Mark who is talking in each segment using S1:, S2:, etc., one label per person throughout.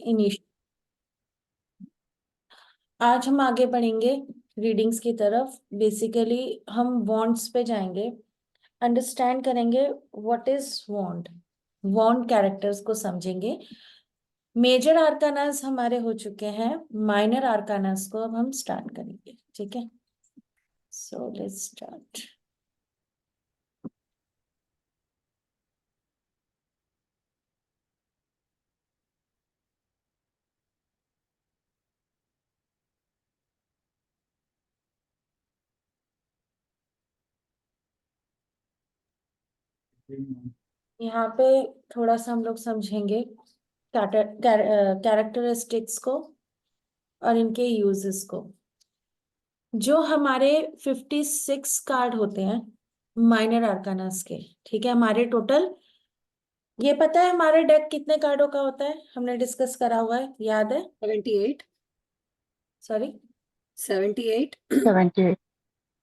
S1: Initial. आज हम आगे बढ़ेंगे रीडिंग्स की तरफ। बेसिकली हम वांट्स पे जाएंगे, अंडरस्टैंड करेंगे what is want, want characters को समझेंगे। मेजर आर्कानास हमारे हो चुके हैं, माइनर आर्कानास को अब हम स्टार्ट करेंगे। ठीक है, सो लेट्स स्टार्ट। यहाँ पे थोड़ा सा हम लोग समझेंगे कैरेक्टरिस्टिक्स को और इनके यूजेस को। जो हमारे 56 कार्ड होते हैं माइनर आर्कानास के, ठीक है, हमारे टोटल, ये पता है हमारे डेक कितने कार्डों का होता है? हमने डिस्कस करा हुआ है, याद है?
S2: 78
S1: सॉरी
S2: 78
S3: 78।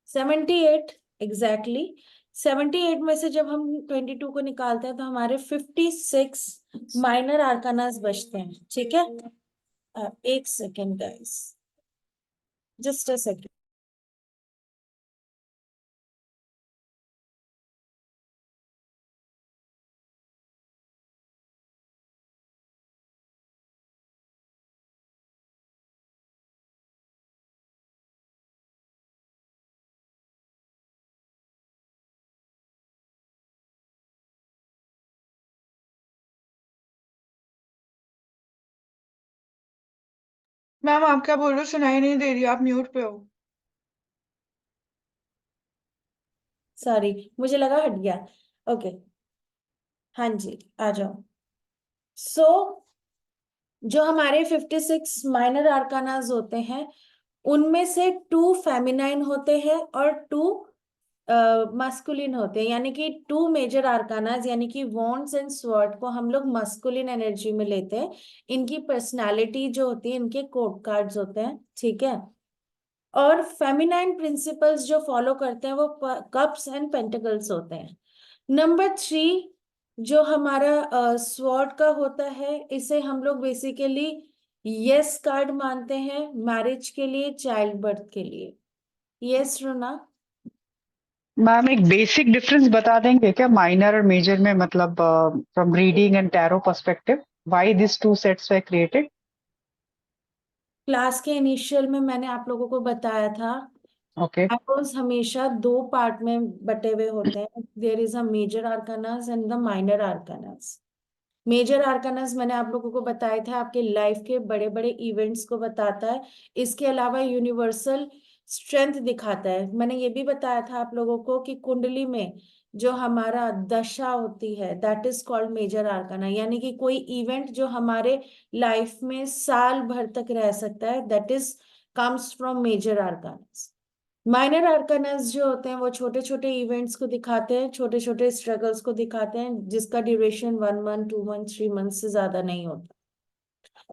S1: 78, एग्जैक्टली। 78 में से जब हम 22 को निकालते हैं तो हमारे 56 माइनर आर्कानास बचते हैं। ठीक है, एक second guys, just a second.
S3: Ma'am आप क्या बोल रहे हो? सुनाई नहीं दे रही, आप म्यूट पे हो।
S1: सॉरी, मुझे लगा हट गया। ओके, हाँ जी, आ जाओ। सो जो हमारे 56 माइनर आर्कानास होते हैं उनमें से 2 फेमिनाइन होते हैं और 2 मस्कुलिन होते हैं, यानी कि 2 मेजर आर्कानास यानी कि वॉन्ड्स एंड स्वॉर्ड को हम लोग मस्कुलिन एनर्जी में लेते हैं। इनकी पर्सनालिटी जो होती है, इनके कोड कार्ड्स होते हैं। ठीक है, और फेमिनाइन प्रिंसिपल्स जो फॉलो करते हैं वो कप्स एंड पेंटिकल्स होते हैं। नंबर 3 जो हमारा स्वॉर्ड का होता है, इसे हम लोग बेसिकली यस कार्ड मानते हैं मैरिज के लिए, चाइल्ड बर्थ के लिए। यस रुना?
S3: मैम एक बेसिक डिफरेंस बता देंगे क्या माइनर और मेजर में, मतलब from reading and tarot perspective, why this two sets were created?
S1: Class के इनिशियल में मैंने आप लोगों को बताया था,
S3: ओके।
S1: एरोज हमेशा 2 पार्ट में बटे हुए होते हैं। There is a major arcanas and the minor arcanas. Major arcanas मैंने आप लोगों को बताया था, आपके लाइफ के बड़े बड़े इवेंट्स को बताता है। इसके अलावा यूनिवर्सल स्ट्रेंथ दिखाता है। मैंने ये भी बताया था आप लोगों को कि कुंडली में जो हमारा दशा होती है that is called major arcana, यानी कि कोई इवेंट जो हमारे लाइफ में साल भर तक रह सकता है that is comes from major arcanas. Minor arcanas जो होते हैं वो छोटे छोटे इवेंट्स को दिखाते हैं, छोटे छोटे स्ट्रगल्स को दिखाते हैं जिसका ड्यूरेशन 1 मंथ, 2 मंथ, 3 मंथ से ज्यादा नहीं होता।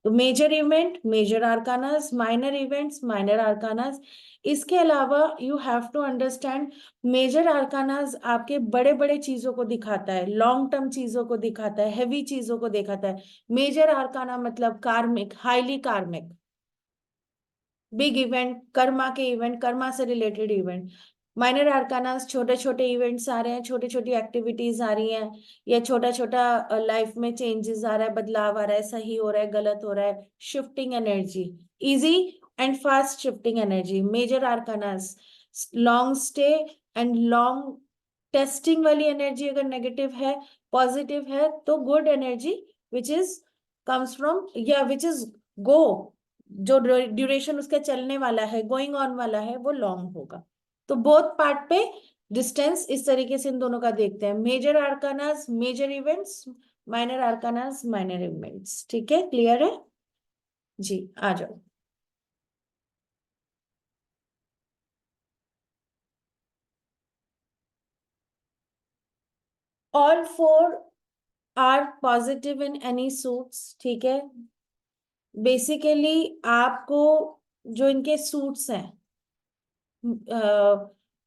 S1: तो major event major arcanas, minor events minor arcanas. इसके अलावा you have to understand, major arcanas आपके बड़े बड़े चीजों को दिखाता है, लॉन्ग टर्म चीजों को दिखाता है, हैवी चीजों को दिखाता है। मेजर आर्काना मतलब कार्मिक, हाईली कार्मिक, बिग इवेंट, कर्मा के इवेंट, कर्मा से रिलेटेड इवेंट। माइनर आर्कानास छोटे छोटे इवेंट्स आ रहे हैं, छोटी छोटी एक्टिविटीज आ रही हैं, या छोटा छोटा लाइफ में चेंजेस आ रहा है, बदलाव आ रहा है, सही हो रहा है, गलत हो रहा है, shifting energy, easy and fast shifting energy. Major arcanas long stay and long testing वाली एनर्जी अगर नेगेटिव है, पॉजिटिव है तो good energy which is comes from, या विच इज गो, जो ड्यूरेशन उसका चलने वाला है, गोइंग ऑन वाला है, वो लॉन्ग होगा। तो बोथ पार्ट पे डिस्टेंस इस तरीके से इन दोनों का देखते हैं। Major arcanas major events, minor arcanas minor events. ठीक है, क्लियर है जी? आ जाओ। All 4 are positive in any suits. ठीक है, बेसिकली आपको जो इनके सूट्स हैं,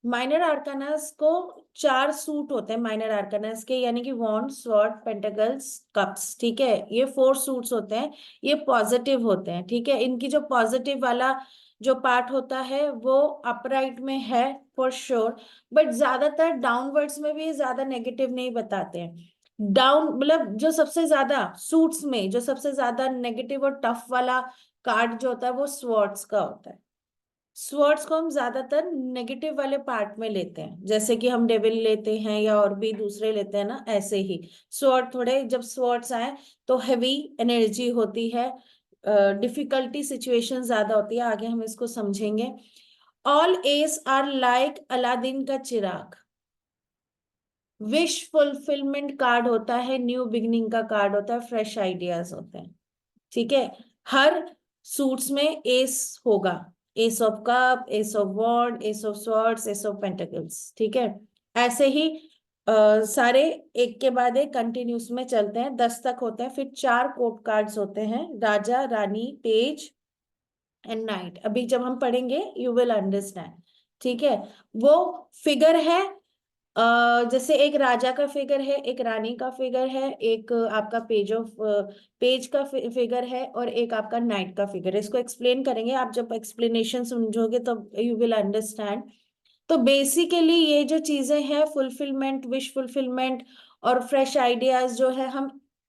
S1: माइनर आर्कानास को 4 सूट होते हैं माइनर आर्कानास के, यानी कि वॉन्ड, स्वॉर्ड, पेंटाकल्स, कप्स। ठीक है, ये 4 सूट्स होते हैं। ये पॉजिटिव होते हैं। ठीक है, इनकी जो पॉजिटिव वाला जो पार्ट होता है वो अपराइट में है फॉर श्योर, बट ज्यादातर डाउनवर्ड्स में भी ज्यादा नेगेटिव नहीं बताते हैं। डाउन मतलब जो सबसे ज्यादा सूट्स में जो सबसे ज्यादा नेगेटिव और टफ वाला कार्ड जो होता है वो स्वॉर्ड्स का होता है। स्वर्ड्स को हम ज्यादातर नेगेटिव वाले पार्ट में लेते हैं, जैसे कि हम डेविल लेते हैं या और भी दूसरे लेते हैं ना, ऐसे ही स्वॉर्ड थोड़े, जब स्वॉर्ड्स आए तो हैवी एनर्जी होती है, डिफिकल्टी सिचुएशन ज्यादा होती है। आगे हम इसको समझेंगे। All S R like Aladdin का चिराग, विश फुलफिलमेंट कार्ड होता है, न्यू बिगनिंग का कार्ड होता है, फ्रेश आइडियाज होते हैं। ठीक है, हर सूट्स में एस होगा, ace of cup, ace of wand, ace of swords, ace of pentacles. ठीक है, ऐसे ही सारे एक के बाद एक कंटिन्यूस में चलते हैं, 10 तक होते हैं। फिर 4 कोर्ट कार्ड्स होते हैं, राजा, रानी, पेज एंड नाइट। अभी जब हम पढ़ेंगे यू विल अंडरस्टैंड। ठीक है, वो फिगर है, जैसे एक राजा का फिगर है, एक रानी का फिगर है, एक आपका पेज का फिगर है, और एक आपका नाइट का फिगर है। इसको एक्सप्लेन करेंगे, आप जब एक्सप्लेनेशन समझोगे तब यू विल अंडरस्टैंड। तो बेसिकली ये जो चीजें हैं, फुलफिलमेंट, विश फुलफिलमेंट और फ्रेश आइडियाज जो है, हम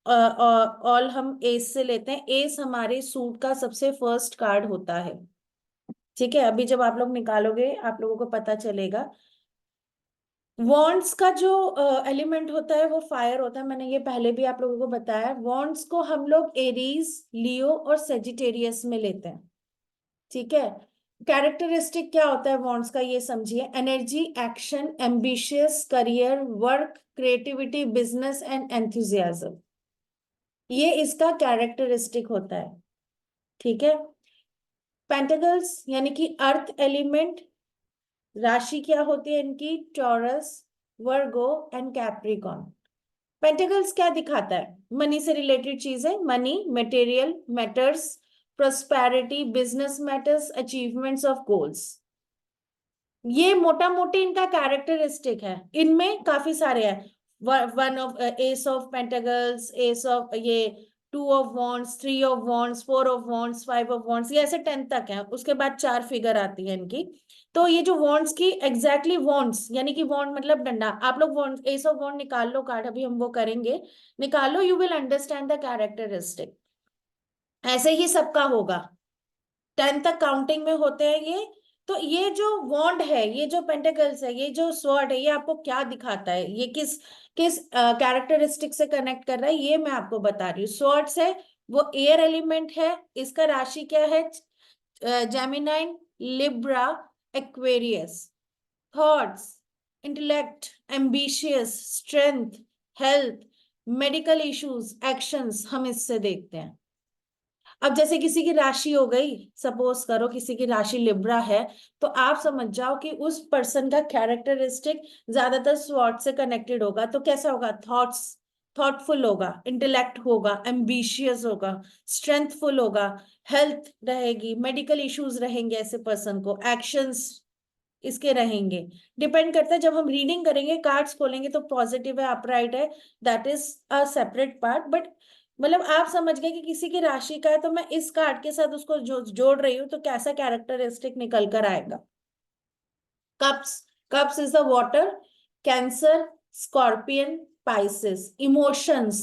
S1: ऑल हम एस से लेते हैं। एस हमारे सूट का सबसे फर्स्ट कार्ड होता है। ठीक है, अभी जब आप लोग निकालोगे आप लोगों को पता चलेगा। वॉन्ड्स का जो एलिमेंट होता है वो फायर होता है, मैंने ये पहले भी आप लोगों को बताया। वॉन्ड्स को हम लोग एरीज, लियो और सेजिटेरियस में लेते हैं। ठीक है, कैरेक्टरिस्टिक क्या होता है वॉन्ड्स का ये समझिए। Energy, action, ambitious, career, work, creativity, business and enthusiasm, ये इसका कैरेक्टरिस्टिक होता है। ठीक है, पेंटिकल्स यानी कि अर्थ एलिमेंट, राशि क्या होती है इनकी, taurus, Virgo and Capricorn. Pentacles क्या दिखाता है, मनी से रिलेटेड चीजें, money, material matters, prosperity, business matters, achievements of goals. ये मोटा मोटी इनका कैरेक्टरिस्टिक है। इनमें काफी सारे हैं, one of S of pentacles, S of ये, 2 of wands, 3 of wands, 4 of wands, 5 of wands, ये ऐसे 10 तक है। उसके बाद 4 फिगर आती है इनकी। तो ये जो वॉन्ड्स की एग्जैक्टली वॉन्ड्स यानी कि वॉन्ड मतलब डंडा, आप लोग वॉन्ड, एस ऑफ वॉन्ड निकाल लो कार्ड, अभी हम वो करेंगे। निकालो, you will understand the characteristic. ऐसे ही सबका होगा, 10 तक काउंटिंग में होते हैं ये। तो ये जो वॉन्ड है, ये जो पेंटिकल्स है, ये जो स्वॉर्ड है, ये आपको क्या दिखाता है, ये किस किस कैरेक्टरिस्टिक से कनेक्ट कर रहा है, ये मैं आपको बता रही हूँ। स्वॉर्ड से वो एयर एलिमेंट है, इसका राशि क्या है, Gemini, Libra, Aquarius. Thoughts, intellect, ambitious, strength, health, medical issues, actions, हम इससे देखते हैं। अब जैसे किसी की राशि हो गई, सपोज करो किसी की राशि लिब्रा है, तो आप समझ जाओ कि उस पर्सन का कैरेक्टरिस्टिक ज्यादातर स्वॉट से कनेक्टेड होगा। तो कैसा होगा, थॉटफुल होगा, इंटेलेक्ट होगा, एम्बिशियस होगा, स्ट्रेंथफुल होगा, हेल्थ रहेगी, मेडिकल इश्यूज रहेंगे ऐसे पर्सन को, एक्शंस इसके रहेंगे। डिपेंड करता है, जब हम रीडिंग करेंगे, कार्ड्स खोलेंगे तो पॉजिटिव है, अपराइट है, that is a separate part. But मतलब आप समझ गए कि किसी की राशि का है, तो मैं इस कार्ड के साथ उसको जोड़ रही हूँ, तो कैसा कैरेक्टरिस्टिक निकल कर आएगा। Cups, cups is the water, cancer, scorpion, Pisces. Emotions,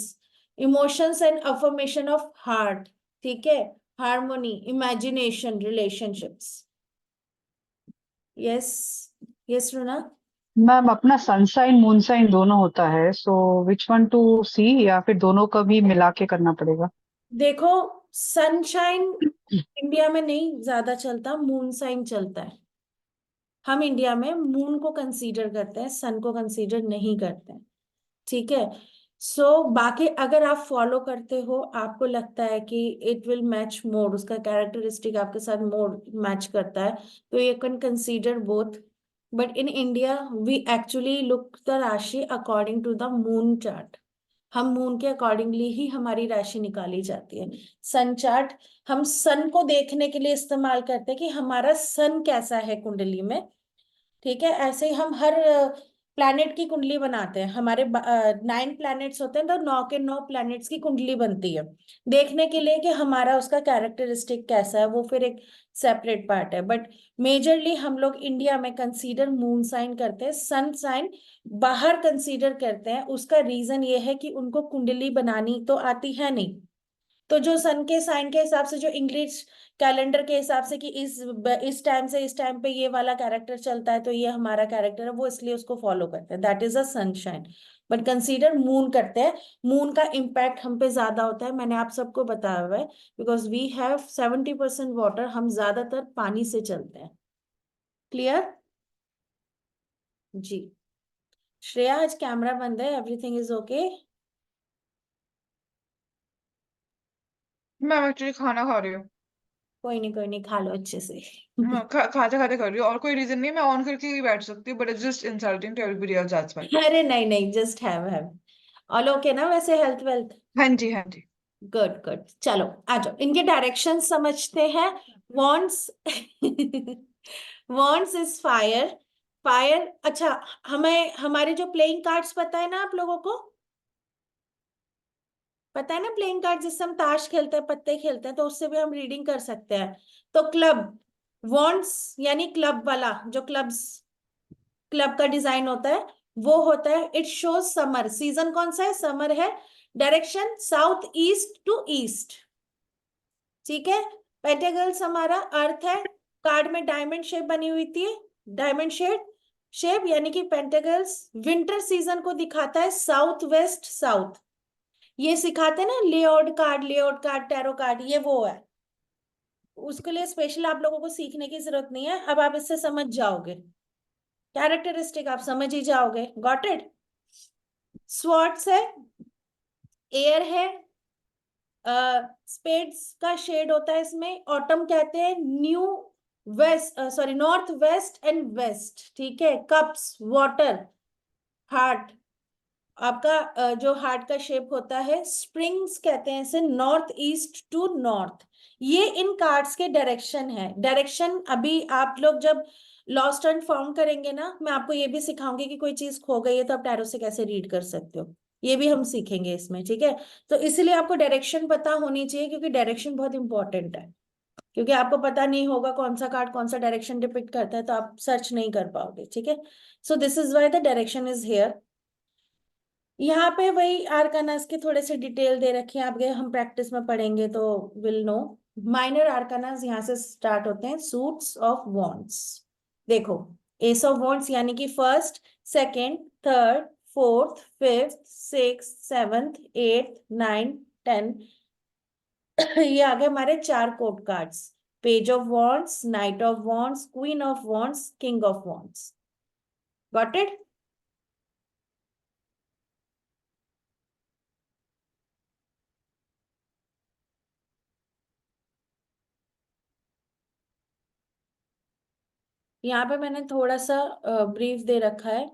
S1: emotions and affirmation of heart. ठीक है, harmony, imagination, relationships. Yes, yes रुना।
S3: मैम अपना सनसाइन मून साइन दोनों होता है, सो विच वन टू सी, या फिर दोनों का भी मिला के करना पड़ेगा?
S1: देखो, सनशाइन इंडिया में नहीं ज्यादा चलता, मून साइन चलता है। हम इंडिया में मून को कंसीडर करते हैं, सन को कंसीडर नहीं करते हैं। ठीक है, बाकी अगर आप फॉलो करते हो, आपको लगता है कि इट विल मैच मोर, उसका कैरेक्टरिस्टिक आपके साथ मोर मैच करता है, तो you can consider both. But in India we actually look the rashi according to the moon chart. हम मून के अकॉर्डिंगली ही हमारी राशि निकाली जाती है। सन चार्ट हम सन को देखने के लिए इस्तेमाल करते हैं कि हमारा सन कैसा है कुंडली में, ठीक है, ऐसे ही हम हर प्लैनेट की कुंडली बनाते हैं। हमारे 9 प्लैनेट्स होते हैं, तो 9 के 9 प्लैनेट्स की कुंडली बनती है, देखने के लिए कि हमारा उसका कैरेक्टरिस्टिक कैसा है, वो फिर एक सेपरेट पार्ट है। बट मेजरली हम लोग इंडिया में कंसीडर मून साइन करते हैं, सन साइन बाहर कंसीडर करते हैं। उसका रीजन ये है कि उनको कुंडली बनानी तो आती है नहीं। तो जो सन के साइन के हिसाब से, जो इंग्लिश कैलेंडर के हिसाब से कि इस टाइम से इस टाइम पे ये वाला कैरेक्टर चलता है, तो ये हमारा कैरेक्टर है, वो इसलिए उसको फॉलो करते हैं, that is a sunshine. But consider moon करते हैं। मून का इम्पैक्ट हम पे ज्यादा होता है, मैंने आप सबको बताया हुआ है, बिकॉज वी हैव 70% वाटर, हम ज्यादातर पानी से चलते हैं। क्लियर जी। श्रेया, आज कैमरा बंद है, everything is okay?
S4: Ma'am actually खाना खा रही हूँ।
S1: कोई नहीं, खा लो अच्छे से।
S4: हाँ, खाते खाते कर रही हूँ, और कोई रीजन नहीं, मैं ऑन करके ही बैठ सकती हूँ, but it's just insulting to everybody else, that's why.
S1: अरे नहीं नहीं, जस्ट हैव ऑल ओके ना वैसे, हेल्थ वेल्थ?
S4: हाँ जी, हाँ जी।
S1: गुड गुड, चलो आ जाओ, इनके डायरेक्शन समझते हैं। Wants wants is fire. Fire, अच्छा, हमें हमारे जो प्लेइंग कार्ड्स पता है ना आप लोगों को? पता है ना प्लेइंग कार्ड जिससे हम ताश खेलते हैं, पत्ते खेलते हैं, तो उससे भी हम रीडिंग कर सकते हैं। तो क्लब, वॉन्ट्स यानी क्लब वाला, जो क्लब्स, क्लब का डिजाइन होता है, वो होता है इट शोज समर। सीजन कौन सा है? समर है। Direction south east to east. ठीक है। पेंटागल्स हमारा अर्थ है। कार्ड में डायमंड शेप बनी हुई थी, डायमंड शेप यानी कि पेंटागल्स विंटर सीजन को दिखाता है, साउथ वेस्ट साउथ। ये सिखाते हैं ना, लेआउट कार्ड, टैरो कार्ड, ये वो है। उसके लिए स्पेशल आप लोगों को सीखने की जरूरत नहीं है, अब आप इससे समझ जाओगे, कैरेक्टरिस्टिक आप समझ ही जाओगे। Got it? स्वॉर्ड्स है, एयर है, स्पेड्स का शेड होता है इसमें, ऑटम कहते हैं, new west, sorry north west and west. ठीक है। कप्स, वाटर, हार्ट, आपका जो हार्ट का शेप होता है, स्प्रिंग्स कहते हैं इसे, नॉर्थ ईस्ट टू नॉर्थ। ये इन कार्ड्स के डायरेक्शन है। डायरेक्शन अभी आप लोग जब लॉस्ट एंड फाउंड करेंगे ना, मैं आपको ये भी सिखाऊंगी कि कोई चीज खो गई है तो आप टैरो से कैसे रीड कर सकते हो, ये भी हम सीखेंगे इसमें। ठीक है। तो इसलिए आपको डायरेक्शन पता होनी चाहिए, क्योंकि डायरेक्शन बहुत इंपॉर्टेंट है। क्योंकि आपको पता नहीं होगा कौन सा कार्ड कौन सा डायरेक्शन डिपिक्ट करता है, तो आप सर्च नहीं कर पाओगे। ठीक है। So this is why the direction is here. यहाँ पे वही आर्कानास के थोड़े से डिटेल दे रखे हैं, आगे हम प्रैक्टिस में पढ़ेंगे तो विल नो। माइनर आर्कानास यहाँ से स्टार्ट होते हैं, सूट्स ऑफ वॉन्ड्स। देखो, एस ऑफ वॉन्ड्स यानी कि first, second, third, fourth, fifth, six, seventh, eighth, nine, 10। ये आगे हमारे 4 code cards, page of wands, night of wands, queen of wands, king of wands. Got it? यहाँ पे मैंने थोड़ा सा ब्रीफ दे रखा है।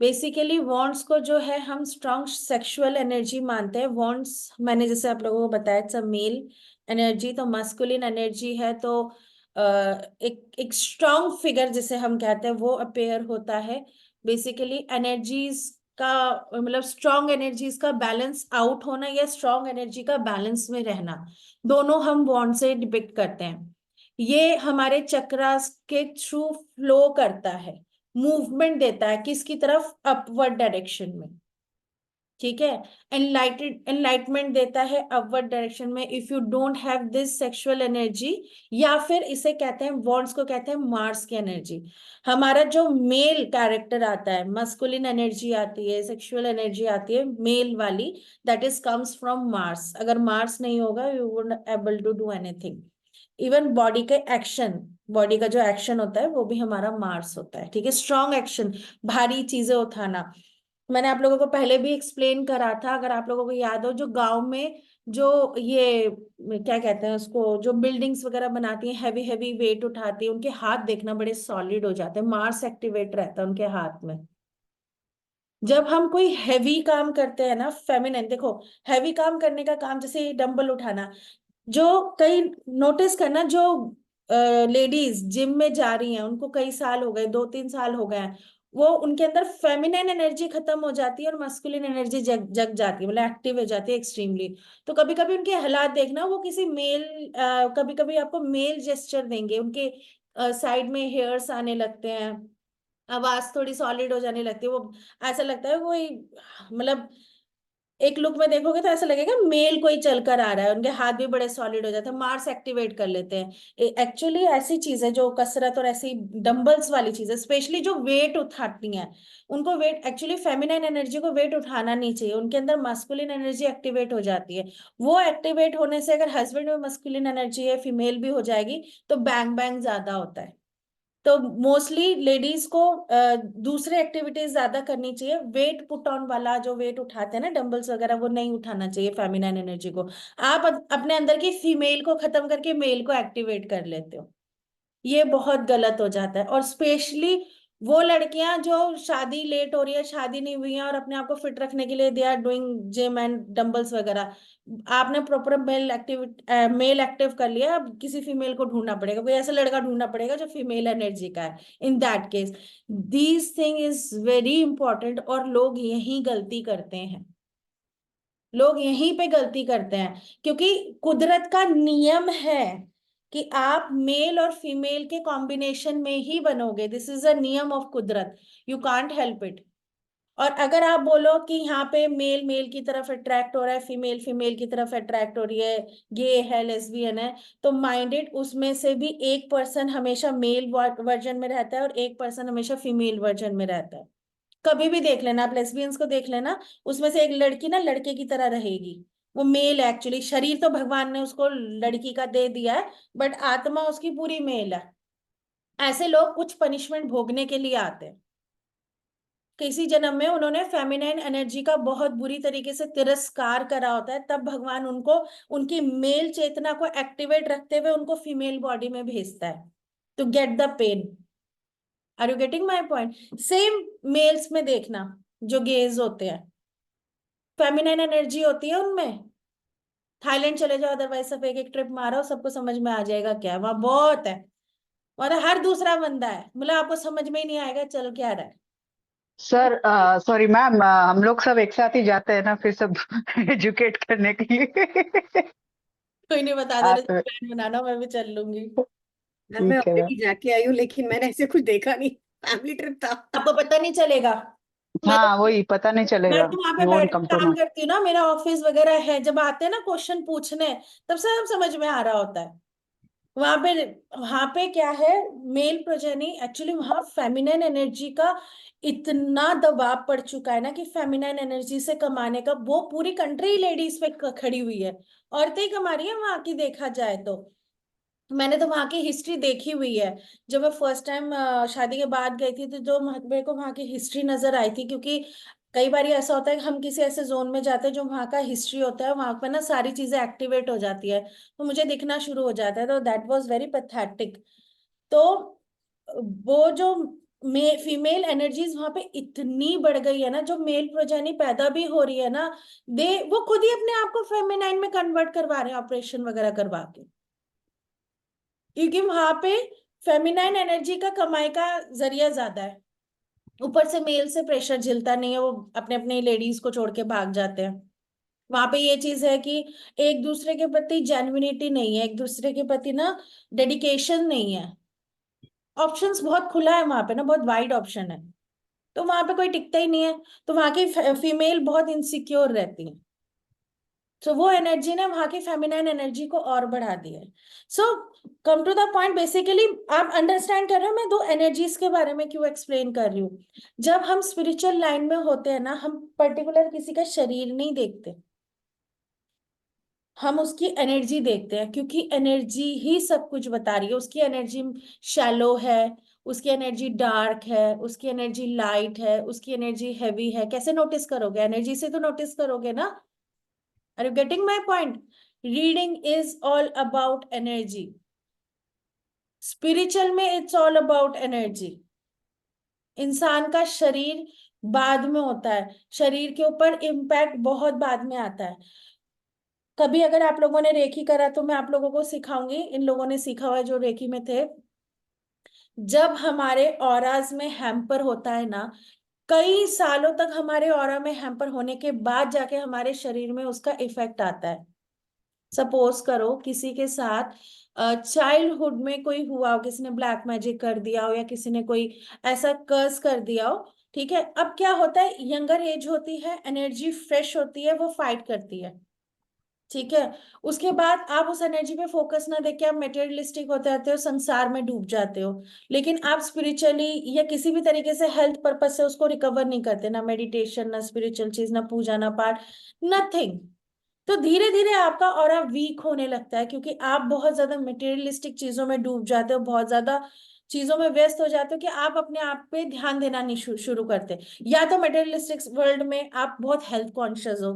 S1: बेसिकली वॉन्ट्स को जो है हम स्ट्रॉन्ग सेक्सुअल एनर्जी मानते हैं। वॉन्ट्स मैंने जैसे आप लोगों को बताया, इट्स अ मेल एनर्जी, तो मस्कुलिन एनर्जी है, तो एक स्ट्रॉन्ग फिगर जिसे हम कहते हैं वो अपेयर होता है। बेसिकली एनर्जीज का मतलब स्ट्रॉन्ग एनर्जीज का बैलेंस आउट होना या स्ट्रॉन्ग एनर्जी का बैलेंस में रहना, दोनों हम वॉन्ट से डिपिक्ट करते हैं। ये हमारे चक्रास के थ्रू फ्लो करता है, मूवमेंट देता है किसकी तरफ? अपवर्ड डायरेक्शन में। ठीक है। एनलाइटमेंट देता है अपवर्ड डायरेक्शन में, if you don't have this sexual energy. या फिर इसे कहते हैं, वॉन्ड्स को कहते हैं मार्स की एनर्जी। हमारा जो मेल कैरेक्टर आता है, मस्कुलिन एनर्जी आती है, सेक्सुअल एनर्जी आती है मेल वाली, that is comes from Mars. अगर मार्स नहीं होगा, you would able to do anything. Even body के एक्शन, बॉडी का जो एक्शन होता है वो भी हमारा मार्स होता है। ठीक है। स्ट्रॉन्ग एक्शन, भारी चीजें उठाना, मैंने आप लोगों को पहले भी एक्सप्लेन करा था, अगर आप लोगों को याद हो, जो गांव में जो ये क्या कहते हैं उसको, जो बिल्डिंग्स वगैरह बनाती हैं, हैवी हैवी वेट उठाती है, उनके हाथ देखना बड़े सॉलिड हो जाते हैं, मार्स एक्टिवेट रहता है उनके हाथ में। जब हम कोई हैवी काम करते हैं ना, फेमिनिन, देखो हैवी काम करने का काम, जैसे डंबल उठाना, जो कई नोटिस करना, जो लेडीज जिम में जा रही हैं, उनको कई साल हो गए, 2-3 साल हो गए हैं, वो उनके अंदर फेमिनाइन एनर्जी खत्म हो जाती है और मस्कुलिन एनर्जी जग जग जाती है, मतलब एक्टिव हो जाती है एक्सट्रीमली। तो कभी कभी उनके हालात देखना, वो किसी मेल, कभी कभी आपको मेल जेस्चर देंगे, उनके साइड में हेयर्स आने लगते हैं, आवाज थोड़ी सॉलिड हो जाने लगती है, वो ऐसा लगता है कोई, मतलब एक लुक में देखोगे तो ऐसा लगेगा मेल कोई चल कर आ रहा है, उनके हाथ भी बड़े सॉलिड हो जाते हैं, मार्स एक्टिवेट कर लेते हैं। एक्चुअली ऐसी चीजें जो कसरत और ऐसी डंबल्स वाली चीजें, स्पेशली जो वेट उठाती हैं, उनको वेट, एक्चुअली फेमिनाइन एनर्जी को वेट उठाना नहीं चाहिए, उनके अंदर मस्कुलिन एनर्जी एक्टिवेट हो जाती है। वो एक्टिवेट होने से अगर हस्बैंड में मस्कुलिन एनर्जी है, फीमेल भी हो जाएगी, तो बैंग बैंग ज्यादा होता है। तो मोस्टली लेडीज को दूसरे एक्टिविटीज ज्यादा करनी चाहिए, वेट पुट ऑन वाला जो वेट उठाते हैं ना, डंबल्स वगैरह, वो नहीं उठाना चाहिए फेमिनाइन एनर्जी को। आप अपने अंदर की फीमेल को खत्म करके मेल को एक्टिवेट कर लेते हो, ये बहुत गलत हो जाता है। और स्पेशली वो लड़कियां जो शादी लेट हो रही है, शादी नहीं हुई है, और अपने आप को फिट रखने के लिए they are doing gym and dumbbells वगैरह, आपने प्रॉपर मेल एक्टिव कर लिया, अब किसी फीमेल को ढूंढना पड़ेगा, कोई ऐसा लड़का ढूंढना पड़ेगा जो फीमेल एनर्जी का है। इन that case these thing is very important, और लोग यही गलती करते हैं, लोग यहीं पे गलती करते हैं, क्योंकि कुदरत का नियम है कि आप मेल और फीमेल के कॉम्बिनेशन में ही बनोगे, दिस इज अ नियम ऑफ कुदरत, यू कांट हेल्प इट। और अगर आप बोलो कि यहाँ पे मेल मेल की तरफ अट्रैक्ट हो रहा है, फीमेल फीमेल की तरफ अट्रैक्ट हो रही है, गे है, लेस्बियन है, तो माइंडेड उसमें से भी एक पर्सन हमेशा मेल वर्जन में रहता है और एक पर्सन हमेशा फीमेल वर्जन में रहता है। कभी भी देख लेना, आप लेस्बियंस को देख लेना, उसमें से एक लड़की ना लड़के की तरह रहेगी, वो मेल है, एक्चुअली शरीर तो भगवान ने उसको लड़की का दे दिया है, बट आत्मा उसकी पूरी मेल है। ऐसे लोग कुछ पनिशमेंट भोगने के लिए आते हैं, किसी जन्म में उन्होंने फेमिनाइन एनर्जी का बहुत बुरी तरीके से तिरस्कार करा होता है, तब भगवान उनको उनकी मेल चेतना को एक्टिवेट रखते हुए उनको फीमेल बॉडी में भेजता है, to get the pain. Are you getting my point? Same males में देखना, जो गेज होते हैं, फेमिनाइन एनर्जी होती है उनमें। थाईलैंड चले जाओ, अदरवाइज सब एक एक ट्रिप मारो, सबको समझ में आ जाएगा क्या है वहां, बहुत है, वहां तो हर दूसरा बंदा है, मतलब आपको समझ में ही नहीं आएगा चल क्या रहा है।
S3: सर सॉरी मैम, हम लोग सब एक साथ ही जाते हैं ना, फिर सब एजुकेट करने के लिए।
S1: कोई नहीं, बता देना,
S3: आप
S1: प्लान बनाना, मैं भी चल लूंगी।
S2: मैम मैं
S3: ठीक है मैम।
S2: ऑलरेडी जाके आई हूँ, लेकिन मैंने ऐसे कुछ देखा नहीं, फैमिली ट्रिप था।
S1: आपको पता नहीं चलेगा। मैं
S3: हाँ
S1: तो
S3: वही, पता नहीं
S1: मैं
S3: चलेगा,
S1: तो वहां पे
S3: यू
S1: बैठ
S3: वोंट
S1: के
S3: कम टू
S1: काम
S3: नो।
S1: करती हूँ ना, मेरा ऑफिस वगैरह है, जब आते हैं ना क्वेश्चन पूछने, तब सब समझ में आ रहा होता है। वहां पे क्या है, मेल प्रोजेनी, एक्चुअली वहां फेमिनाइन एनर्जी का इतना दबाव पड़ चुका है ना, कि फेमिनाइन एनर्जी से कमाने का, वो पूरी कंट्री लेडीज पे खड़ी हुई है, औरतें ही कमा रही है वहां की, देखा जाए तो। मैंने तो वहां की हिस्ट्री देखी हुई है, जब मैं फर्स्ट टाइम शादी के बाद गई थी, तो जो मेरे को वहां की हिस्ट्री नजर आई थी, क्योंकि कई बार ऐसा होता है कि हम किसी ऐसे जोन में जाते हैं जो वहाँ का हिस्ट्री होता है, वहां पर ना सारी चीजें एक्टिवेट हो जाती है, तो मुझे दिखना शुरू हो जाता है, तो दैट वाज वेरी पैथेटिक। तो वो जो फीमेल एनर्जीज वहां पे इतनी बढ़ गई है ना, जो मेल प्रोजेनी पैदा भी हो रही है ना, दे वो खुद ही अपने आप को फेमिनाइन में कन्वर्ट करवा रहे हैं, ऑपरेशन वगैरह करवा के, क्योंकि वहां पे फेमिनाइन एनर्जी का कमाई का जरिया ज्यादा है, ऊपर से मेल से प्रेशर झेलता नहीं है, वो अपने अपने लेडीज को छोड़ के भाग जाते हैं। वहां पे ये चीज है कि एक दूसरे के प्रति जेन्युइनिटी नहीं है, एक दूसरे के प्रति ना डेडिकेशन नहीं है, ऑप्शंस बहुत खुला है वहां पे ना, बहुत वाइड ऑप्शन है, तो वहां पे कोई टिकता ही नहीं है, तो वहां की फीमेल बहुत इनसिक्योर रहती है। तो वो एनर्जी ने वहां की फेमिनाइन एनर्जी को और बढ़ा दिया है। So come to the point, basically आप अंडरस्टैंड कर रहे हो मैं दो एनर्जीज के बारे में क्यों एक्सप्लेन कर रही हूँ। जब हम स्पिरिचुअल लाइन में होते हैं ना, हम पर्टिकुलर किसी का शरीर नहीं देखते, हम उसकी एनर्जी देखते हैं, क्योंकि एनर्जी ही सब कुछ बता रही है, उसकी एनर्जी शैलो है, उसकी एनर्जी डार्क है, उसकी एनर्जी लाइट है, उसकी एनर्जी हैवी है, कैसे नोटिस करोगे, एनर्जी से तो नोटिस करोगे ना। Are you getting my point? Reading is all about energy, spiritual में इट्स ऑल अबाउट एनर्जी। इंसान का शरीर बाद में होता है, शरीर के ऊपर इम्पैक्ट बहुत बाद में आता है। कभी अगर आप लोगों ने रेकी करा तो मैं आप लोगों को सिखाऊंगी, इन लोगों ने सीखा हुआ है जो रेकी में थे। जब हमारे ऑराज में हैम्पर होता है ना, कई सालों तक हमारे ऑरा में हैम्पर होने के बाद जाके हमारे शरीर में उसका इफेक्ट आता है। सपोज करो किसी के साथ चाइल्डहुड में कोई हुआ हो, किसी ने ब्लैक मैजिक कर दिया हो या किसी ने कोई ऐसा कर्स कर दिया हो, ठीक है। अब क्या होता है, यंगर एज होती है, एनर्जी फ्रेश होती है, वो फाइट करती है, ठीक है। उसके बाद आप उस एनर्जी पे फोकस ना देके आप मेटेरियलिस्टिक होते जाते हो, संसार में डूब जाते हो। लेकिन आप स्पिरिचुअली या किसी भी तरीके से हेल्थ पर्पज से उसको रिकवर नहीं करते, ना मेडिटेशन, ना स्पिरिचुअल चीज, ना पूजा, ना पाठ, नथिंग। तो धीरे धीरे आपका ऑरा वीक होने लगता है, क्योंकि आप बहुत ज्यादा मटेरियलिस्टिक चीजों में डूब जाते हो, बहुत ज्यादा चीजों में व्यस्त हो जाते हो कि आप अपने आप पे ध्यान देना नहीं शुरू करते। या तो मटेरियलिस्टिक वर्ल्ड में आप बहुत हेल्थ कॉन्शियस हो,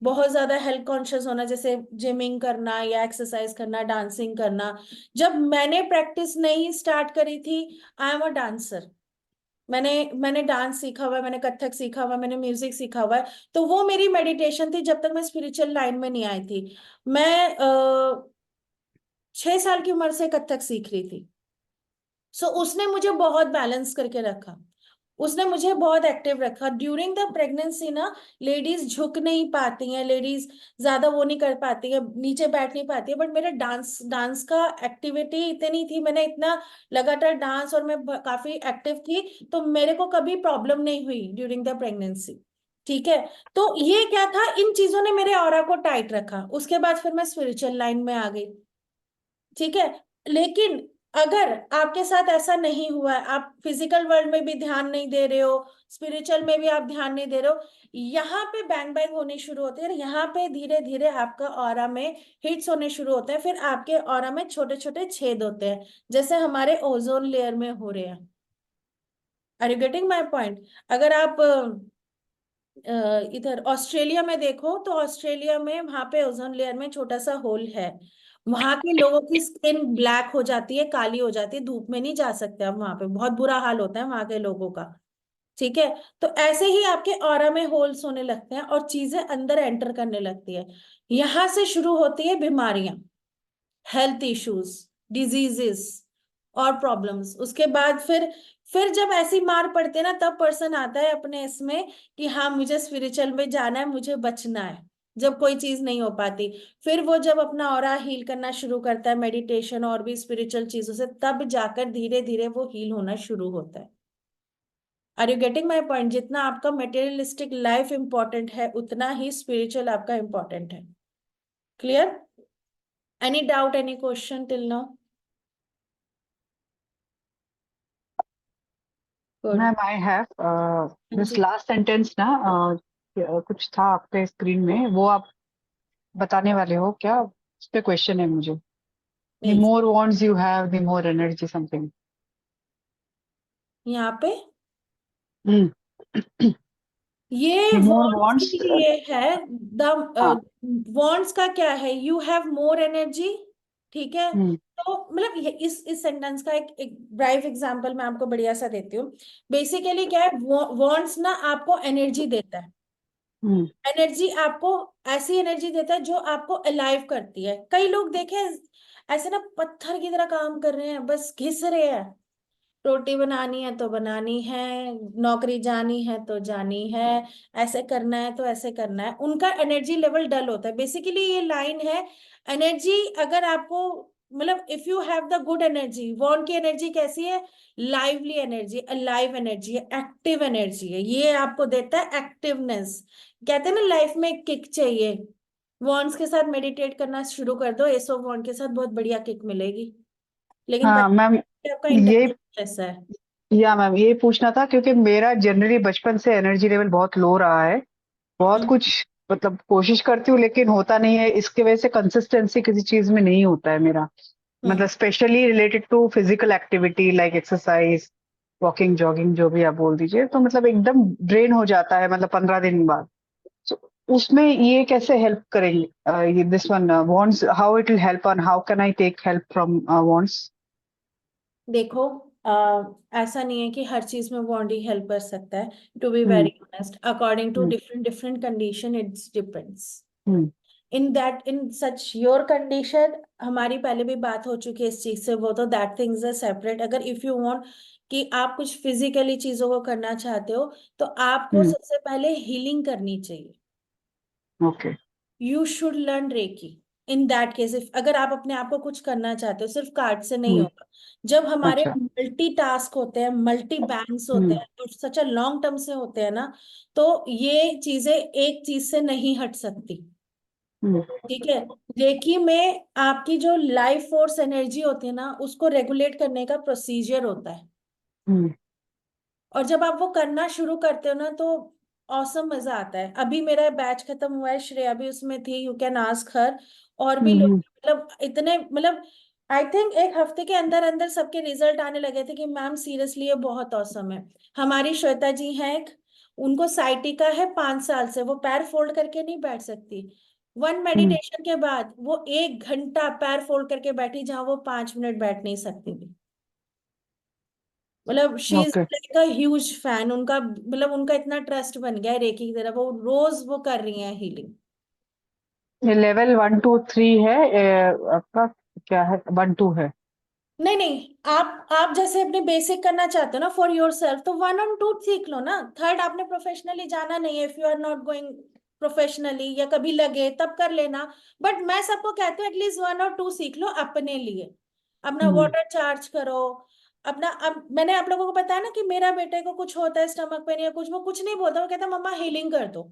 S1: बहुत ज्यादा हेल्थ कॉन्शियस होना, जैसे जिमिंग करना या एक्सरसाइज करना, डांसिंग करना। जब मैंने प्रैक्टिस नहीं स्टार्ट करी थी, आई एम अ डांसर, मैंने मैंने डांस सीखा हुआ है, मैंने कथक सीखा हुआ है, मैंने म्यूजिक सीखा हुआ है। तो वो मेरी मेडिटेशन थी जब तक मैं स्पिरिचुअल लाइन में नहीं आई थी। मैं 6 साल की उम्र से कथक सीख रही थी। सो उसने मुझे बहुत बैलेंस करके रखा, उसने मुझे बहुत एक्टिव रखा ड्यूरिंग द प्रेगनेंसी ना। लेडीज झुक नहीं पाती हैं, लेडीज ज्यादा वो नहीं कर पाती है, नीचे बैठ नहीं पाती है, बट मेरा डांस डांस का एक्टिविटी इतनी थी, मैंने इतना लगातार डांस, और मैं काफी एक्टिव थी, तो मेरे को कभी प्रॉब्लम नहीं हुई ड्यूरिंग द प्रेगनेंसी, ठीक है। तो ये क्या था, इन चीजों ने मेरे ऑरा को टाइट रखा। उसके बाद फिर मैं स्पिरिचुअल लाइन में आ गई, ठीक है। लेकिन अगर आपके साथ ऐसा नहीं हुआ है, आप फिजिकल वर्ल्ड में भी ध्यान नहीं दे रहे हो, स्पिरिचुअल में भी आप ध्यान नहीं दे रहे हो, यहाँ पे बैंग बैंग होनी शुरू होती है, यहाँ पे धीरे धीरे आपका ऑरा में हिट्स होने शुरू होते हैं, फिर आपके ऑरा में छोटे छोटे छेद होते हैं, जैसे हमारे ओजोन लेयर में हो रहे हैं। Are you getting my point? अगर आप इधर ऑस्ट्रेलिया में देखो, तो ऑस्ट्रेलिया में वहां पे ओजोन लेयर में छोटा सा होल है, वहां के लोगों की स्किन ब्लैक हो जाती है, काली हो जाती है, धूप में नहीं जा सकते अब, वहां पे बहुत बुरा हाल होता है वहां के लोगों का, ठीक है। तो ऐसे ही आपके ऑरा में होल्स होने लगते हैं और चीजें अंदर एंटर करने लगती है। यहां से शुरू होती है बीमारियां, हेल्थ इश्यूज, डिजीजेस और प्रॉब्लम्स। उसके बाद फिर जब ऐसी मार पड़ती है ना, तब पर्सन आता है अपने इसमें कि हाँ मुझे स्पिरिचुअल में जाना है, मुझे बचना है। जब कोई चीज नहीं हो पाती, फिर वो जब अपना ऑरा हील करना शुरू करता है मेडिटेशन और भी स्पिरिचुअल चीजों से, तब जाकर धीरे धीरे वो हील होना शुरू होता है। Are you getting my point? जितना आपका मेटेरियलिस्टिक लाइफ इंपॉर्टेंट है, उतना ही स्पिरिचुअल आपका इंपॉर्टेंट है। Clear? Any doubt, any question till now? Good.
S3: Ma'am I have
S1: हाँ
S3: दिस
S1: जी।
S3: लास्ट सेंटेंस ना, कुछ था आपके स्क्रीन में, वो आप बताने वाले हो क्या? उस पे क्वेश्चन है मुझे। द
S1: नहीं,
S3: more wants you have the more energy something.
S1: यहाँ पे
S3: द
S1: ये
S3: मोर
S1: वॉन्ट्स के
S3: वांट्स।
S1: लिए है। द
S3: हाँ।
S1: वॉन्ट्स का क्या है, यू हैव मोर एनर्जी, ठीक है।
S3: हम्म।
S1: तो मतलब इस सेंटेंस का एक ब्राइव एग्जांपल मैं आपको बढ़िया सा देती हूँ। बेसिकली क्या है, वॉन्ट्स ना आपको एनर्जी देता है,
S3: हम्म।
S1: एनर्जी आपको ऐसी एनर्जी देता है जो आपको अलाइव करती है। कई लोग देखे ऐसे ना पत्थर की तरह काम कर रहे हैं, बस घिस रहे हैं, रोटी बनानी है तो बनानी है, नौकरी जानी है तो जानी है, ऐसे करना है तो ऐसे करना है, उनका एनर्जी लेवल डल होता है। बेसिकली ये लाइन है, एनर्जी अगर आपको, मतलब if you have the good energy, want की एनर्जी कैसी है, लाइवली एनर्जी, अलाइव एनर्जी है, एक्टिव एनर्जी है, ये आपको देता है एक्टिवनेस। कहते हैं ना लाइफ में किक चाहिए, वॉन्ट्स के साथ मेडिटेट करना शुरू कर दो, एसो वॉन्ट के साथ बहुत बढ़िया किक मिलेगी। लेकिन
S3: हाँ मैम,
S1: आपका
S3: ये
S1: इंटेंशन कैसा है?
S3: या मैम ये पूछना था क्योंकि मेरा जनरली बचपन से एनर्जी लेवल बहुत लो रहा है। बहुत
S1: हम्म।
S3: कुछ मतलब कोशिश करती हूँ लेकिन होता नहीं है, इसकी वजह से कंसिस्टेंसी किसी चीज में नहीं होता है मेरा।
S1: हम्म।
S3: मतलब specially related to physical activity like exercise, walking, jogging, जो भी आप बोल दीजिए, तो मतलब एकदम ड्रेन हो जाता है मतलब 15 दिन बाद। So, उसमें ये कैसे हेल्प करेंगे? ये this one wands, how it will help, on how can I take help from wands?
S1: देखो, ऐसा नहीं है कि हर चीज में बॉन्डी हेल्प कर सकता है। To be
S3: hmm.
S1: Very honest, according to
S3: hmm.
S1: Different different condition it's depends.
S3: Hmm.
S1: In such your condition, हमारी पहले भी बात हो चुकी है इस चीज से, वो तो दैट थिंग्स आर सेपरेट। अगर इफ यू वांट कि आप कुछ फिजिकली चीजों को करना चाहते हो, तो आपको सबसे पहले हीलिंग करनी चाहिए।
S3: Okay.
S1: You should learn reiki in that case. If अगर आप अपने आप को कुछ करना चाहते हो, सिर्फ कार्ड से नहीं होगा। जब हमारे
S3: अच्छा।
S1: मल्टी टास्क होते हैं, मल्टी बैंक्स होते
S3: हम्म
S1: हैं, और सच अ लॉन्ग टर्म से होते हैं ना, तो ये चीजें एक चीज से नहीं हट सकती।
S3: हम्म
S1: ठीक है। रेकी में आपकी जो लाइफ फोर्स एनर्जी होती है ना, उसको रेगुलेट करने का प्रोसीजर होता है।
S3: हम्म
S1: और जब आप वो करना शुरू करते हो ना, तो औसम मजा आता है। अभी मेरा बैच खत्म हुआ है, श्रेया भी उसमें थी, यू कैन आस्क हर। और भी लोग,
S3: हम्म
S1: मतलब इतने, मतलब आई थिंक एक हफ्ते के अंदर अंदर सबके रिजल्ट आने लगे थे कि मैम सीरियसली ये बहुत औसम है। हमारी श्वेता जी हैं एक, उनको साइटिका है 5 साल से, वो पैर फोल्ड करके नहीं बैठ सकती। वन
S3: हम्म
S1: मेडिटेशन के बाद वो 1 घंटा पैर फोल्ड करके बैठी, जहां वो 5 मिनट बैठ नहीं सकती थी। मतलब she is
S3: okay.
S1: Like a huge fan उनका, मतलब उनका इतना ट्रस्ट बन गया है रेकी की तरफ, वो रोज वो कर रही हैं हीलिंग।
S3: ये लेवल 1 2 3 है, आपका क्या है? 1 2 है?
S1: नहीं नहीं, आप जैसे अपने बेसिक करना चाहते हो ना फॉर योर सेल्फ, तो 1 और 2 सीख लो ना। थर्ड आपने प्रोफेशनली जाना नहीं है, if you are not going professionally, या कभी लगे तब कर लेना। बट मैं सबको कहती हूँ एटलीस्ट 1 और 2 सीख लो अपने लिए। अपना
S3: हम्म
S1: वाटर चार्ज करो। अपना, अब मैंने आप लोगों को बताया ना कि मेरा बेटे को कुछ होता है स्टमक पेन या कुछ, वो कुछ नहीं बोलता, वो कहता मम्मा हीलिंग कर दो।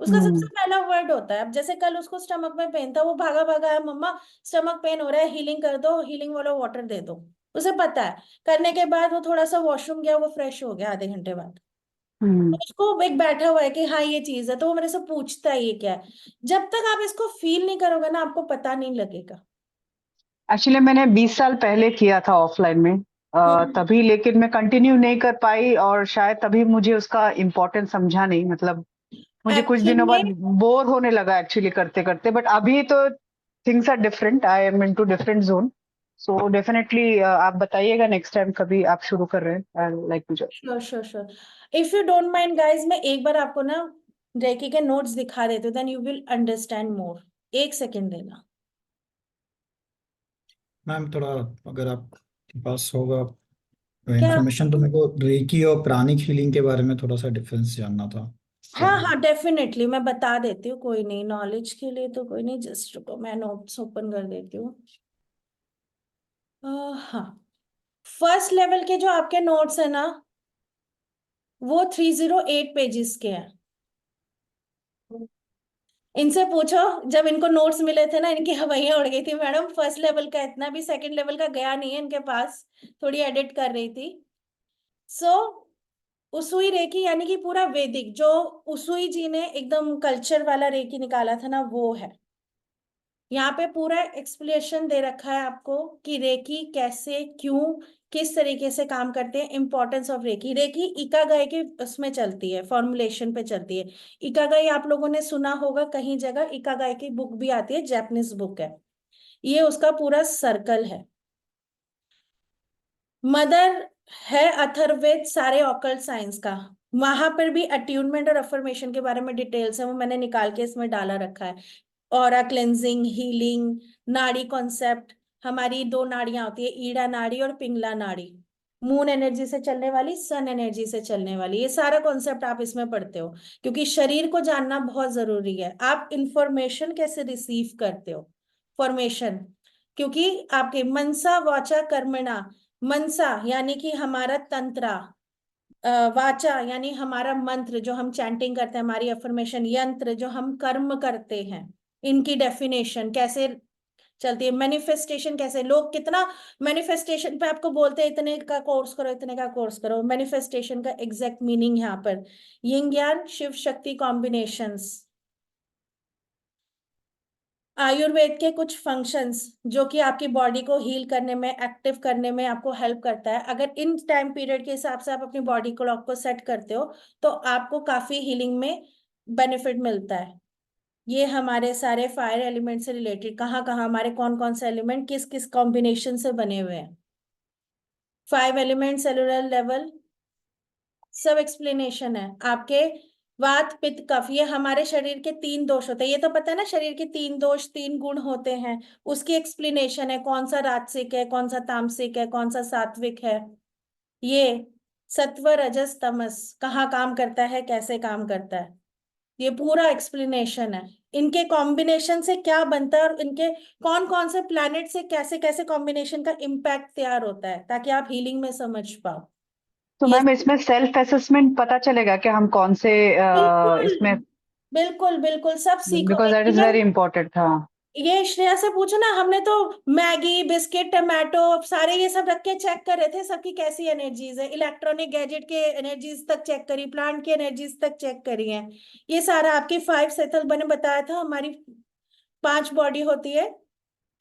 S1: उसका सबसे
S3: हम्म
S1: पहला वर्ड होता है। अब जैसे कल उसको स्टमक में पेन था, वो भागा भागा है, मम्मा स्टमक पेन हो रहा है, हीलिंग कर दो, हीलिंग वाला वाटर दे दो। उसे पता है। करने के बाद वो थोड़ा सा वॉशरूम गया, वो फ्रेश हो गया आधे घंटे बाद। तो
S3: हम्म
S1: उसको एक बैठा हुआ है कि हाँ ये चीज है, तो वो मेरे से पूछता है ये क्या है। जब तक आप इसको फील नहीं करोगे ना, आपको पता नहीं लगेगा।
S3: एक्चुअली मैंने 20 साल पहले किया था ऑफलाइन में,
S1: हम्म।
S3: तभी, लेकिन मैं कंटिन्यू नहीं कर पाई, और शायद तभी मुझे उसका इम्पोर्टेंस समझा नहीं, मतलब मुझे कुछ
S1: एक्चुअल
S3: दिनों
S1: में
S3: बाद बोर होने लगा एक्चुअली करते करते। बट अभी तो things are different, I am into different zone. So definitely आप बताइएगा नेक्स्ट टाइम कभी आप शुरू कर रहे हैं, I like to.
S1: Sure sure sure. If you don't mind guys, मैं एक बार आपको ना रेकी के नोट्स दिखा देती हूँ, then you will understand more. 1 second देना।
S5: मैम थोड़ा अगर आपके पास होगा
S1: क्या?
S5: इंफॉर्मेशन, तो मेरे को रेकी और प्राणिक हीलिंग के बारे में थोड़ा सा डिफरेंस जानना था, क्या
S1: हाँ
S5: है।
S1: हाँ, डेफिनेटली मैं बता देती हूँ, कोई नहीं, नॉलेज के लिए तो कोई नहीं, जस्ट रुको मैं नोट्स ओपन कर देती हूँ। हाँ, फर्स्ट लेवल के जो आपके नोट्स है ना, वो 308 पेजेस के हैं। इनसे पूछो, जब इनको नोट्स मिले थे ना, इनकी हवाइयां उड़ गई थी, मैडम फर्स्ट लेवल का इतना भी सेकंड लेवल का गया नहीं है इनके पास। थोड़ी एडिट कर रही थी। सो उसुई रेकी यानी कि पूरा वैदिक, जो उसुई जी ने एकदम कल्चर वाला रेकी निकाला था ना, वो है। यहाँ पे पूरा एक्सप्लेनेशन दे रखा है आपको कि रेकी कैसे, क्यों, किस तरीके से काम करते हैं, इंपॉर्टेंस ऑफ रेकी। रेकी इकागाई के उसमें चलती है, फॉर्मुलेशन पे चलती है। इकागाई आप लोगों ने सुना होगा कहीं जगह, इकागाई की बुक भी आती है, जापानीज बुक है। ये उसका पूरा सर्कल है। मदर है अथर्ववेद सारे ऑकल्ट साइंस का। वहां पर भी अट्यूनमेंट और अफर्मेशन के बारे में डिटेल्स है, वो मैंने निकाल के इसमें डाला रखा है। ऑरा क्लेंजिंग, हीलिंग, नाड़ी कॉन्सेप्ट। हमारी 2 नाड़ियां होती है, ईड़ा नाड़ी और पिंगला नाड़ी। मून एनर्जी से चलने वाली, सन एनर्जी से चलने वाली, ये सारा कॉन्सेप्ट आप इसमें पढ़ते हो। क्योंकि शरीर को जानना बहुत जरूरी है। आप इंफॉर्मेशन कैसे रिसीव करते हो, फॉर्मेशन। क्योंकि आपके मनसा वाचा कर्मणा, मनसा यानी कि हमारा तंत्रा, वाचा यानी हमारा मंत्र जो हम चैंटिंग करते हैं, हमारी अफर्मेशन, यंत्र जो हम कर्म करते हैं, इनकी डेफिनेशन कैसे चलती है, मैनिफेस्टेशन कैसे, लोग कितना मैनिफेस्टेशन पे आपको बोलते हैं इतने का कोर्स करो, इतने का कोर्स करो। मैनिफेस्टेशन का एग्जैक्ट मीनिंग यहाँ पर यिंग ज्ञान शिव शक्ति कॉम्बिनेशंस। आयुर्वेद के कुछ फंक्शंस जो कि आपकी बॉडी को हील करने में, एक्टिव करने में आपको हेल्प करता है। अगर इन टाइम पीरियड के हिसाब से आप अपनी बॉडी क्लॉक को सेट करते हो, तो आपको काफी हीलिंग में बेनिफिट मिलता है। ये हमारे सारे फायर एलिमेंट से रिलेटेड, कहाँ कहाँ हमारे कौन कौन से एलिमेंट किस किस कॉम्बिनेशन से बने हुए हैं, 5 एलिमेंट सेलुलर लेवल, सब एक्सप्लेनेशन है आपके। वात पित्त कफ, ये हमारे शरीर के 3 दोष होते हैं। ये तो पता है ना, शरीर के 3 दोष 3 गुण होते हैं। उसकी एक्सप्लेनेशन है, कौन सा राजसिक है, कौन सा तामसिक है, कौन सा सात्विक है। ये सत्व रजस तमस कहाँ काम करता है, कैसे काम करता है, ये पूरा एक्सप्लेनेशन है। इनके कॉम्बिनेशन से क्या बनता है और इनके कौन कौन से प्लैनेट से कैसे कैसे कॉम्बिनेशन का इम्पैक्ट तैयार होता है, ताकि आप हीलिंग में समझ पाओ।
S3: तो
S1: ये
S3: मैम इसमें सेल्फ असेसमेंट पता चलेगा कि हम कौन से
S1: बिल्कुल
S3: इसमें,
S1: बिल्कुल बिल्कुल सब
S3: बिकॉज
S1: सीखोगे।
S3: That is very
S1: even
S3: important. हाँ।
S1: ये श्रेया से पूछो ना, हमने तो मैगी बिस्किट टमाटो सारे ये सब रख के चेक कर रहे थे सबकी कैसी एनर्जीज है, इलेक्ट्रॉनिक गैजेट के एनर्जीज तक चेक करी, प्लांट की एनर्जीज तक चेक करी है। ये सारा आपकी 5 सेटल मैंने बताया था, हमारी 5 बॉडी होती है।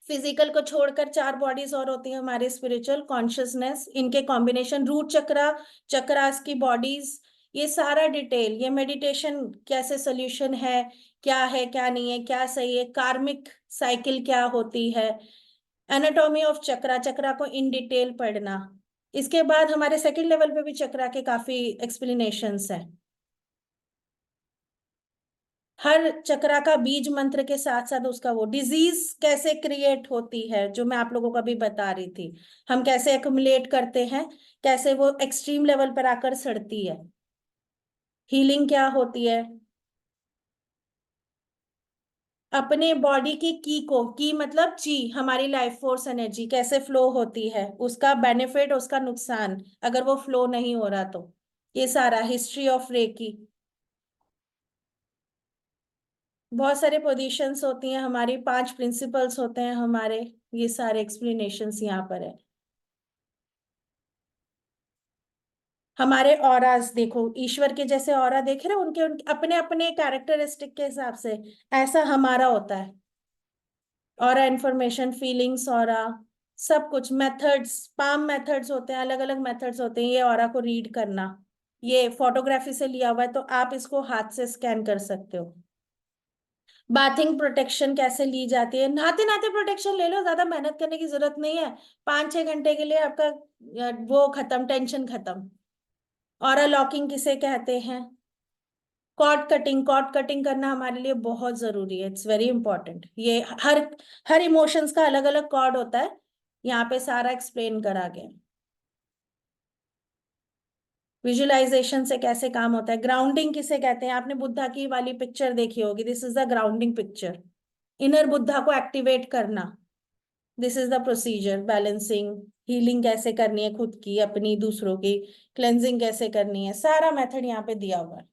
S1: फिजिकल को छोड़कर 4 बॉडीज और होती है हमारे, स्पिरिचुअल कॉन्शियसनेस, इनके कॉम्बिनेशन, रूट चक्रा, चक्रास की बॉडीज, ये सारा डिटेल, ये मेडिटेशन कैसे सोल्यूशन है क्या नहीं है, क्या सही है, कार्मिक साइकिल क्या होती है, एनाटॉमी ऑफ चक्रा, चक्रा को इन डिटेल पढ़ना। इसके बाद हमारे सेकंड लेवल पे भी चक्रा के काफी एक्सप्लेनेशंस हैं। हर चक्रा का बीज मंत्र के साथ साथ उसका वो डिजीज कैसे क्रिएट होती है, जो मैं आप लोगों को अभी बता रही थी, हम कैसे एक्युमुलेट करते हैं, कैसे वो एक्सट्रीम लेवल पर आकर सड़ती है, हीलिंग क्या होती है, अपने बॉडी की मतलब ची, हमारी लाइफ फोर्स एनर्जी कैसे फ्लो होती है, उसका बेनिफिट उसका नुकसान अगर वो फ्लो नहीं हो रहा तो, ये सारा हिस्ट्री ऑफ रेकी, बहुत सारे पोजीशंस होती हैं हमारी, 5 प्रिंसिपल्स होते हैं हमारे, ये सारे एक्सप्लेनेशंस यहाँ पर है। हमारे ऑरास देखो, ईश्वर के जैसे ऑरा देख रहे हो, उनके अपने अपने कैरेक्टरिस्टिक के हिसाब से ऐसा हमारा होता है। ऑरा इन्फॉर्मेशन, फीलिंग्स, ऑरा, सब कुछ, मेथड्स, पाम मेथड्स होते हैं, अलग अलग मेथड्स होते हैं ये ऑरा को रीड करना। ये फोटोग्राफी से लिया हुआ है, तो आप इसको हाथ से स्कैन कर सकते हो। बाथिंग प्रोटेक्शन कैसे ली जाती है, नहाते नहाते प्रोटेक्शन ले लो, ज्यादा मेहनत करने की जरूरत नहीं है, 5-6 घंटे के लिए आपका वो खत्म, टेंशन खत्म। ऑरा लॉकिंग किसे कहते हैं, कॉर्ड कटिंग करना हमारे लिए बहुत जरूरी है, इट्स वेरी इंपॉर्टेंट। ये हर हर इमोशंस का अलग अलग कॉर्ड होता है, यहाँ पे सारा एक्सप्लेन करा गया। विजुअलाइजेशन से कैसे काम होता है, ग्राउंडिंग किसे कहते हैं, आपने बुद्धा की वाली पिक्चर देखी होगी, this is the grounding picture, inner Buddha को एक्टिवेट करना, this is the procedure. Balancing, healing कैसे करनी है खुद की, अपनी, दूसरों की, क्लेंजिंग कैसे करनी है, सारा मेथड यहाँ पे दिया हुआ है।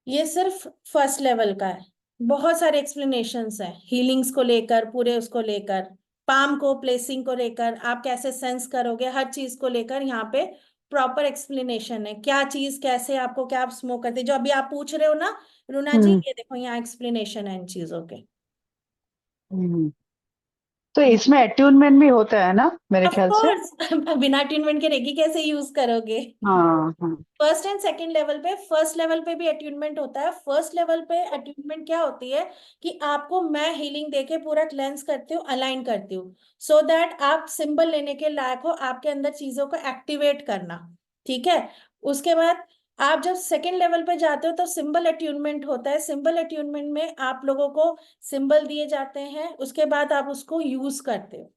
S1: ये सिर्फ फर्स्ट लेवल का है, बहुत सारे एक्सप्लेनेशंस हैं हीलिंग्स को लेकर, पूरे उसको लेकर, पाम को प्लेसिंग को लेकर, आप कैसे सेंस करोगे, हर चीज को लेकर यहाँ पे प्रॉपर एक्सप्लेनेशन है, क्या चीज कैसे आपको, क्या आप स्मोक करते, जो अभी आप पूछ रहे हो ना रुना जी,
S3: हम्म।
S1: ये देखो यहाँ एक्सप्लेनेशन है इन चीजों के।
S3: हम्म। तो इसमें अट्यूनमेंट भी होता है ना मेरे
S1: ऑफ
S3: ख्याल से।
S1: कोर्स बिना अट्यूनमेंट के रेकी कैसे यूज करोगे।
S3: हाँ हाँ।
S1: फर्स्ट एंड सेकंड लेवल पे, फर्स्ट लेवल पे भी अट्यूनमेंट होता है। फर्स्ट लेवल पे अट्यूनमेंट क्या होती है कि आपको मैं हीलिंग देके पूरा क्लेंस करती हूँ, अलाइन करती हूँ, सो दैट आप सिंबल लेने के लायक हो, आपके अंदर चीजों को एक्टिवेट करना, ठीक है। उसके बाद आप जब सेकंड लेवल पे जाते हो तो सिंबल अट्यूनमेंट होता है। सिंबल अट्यूनमेंट में आप लोगों को सिंबल दिए जाते हैं, उसके बाद आप उसको यूज करते हो।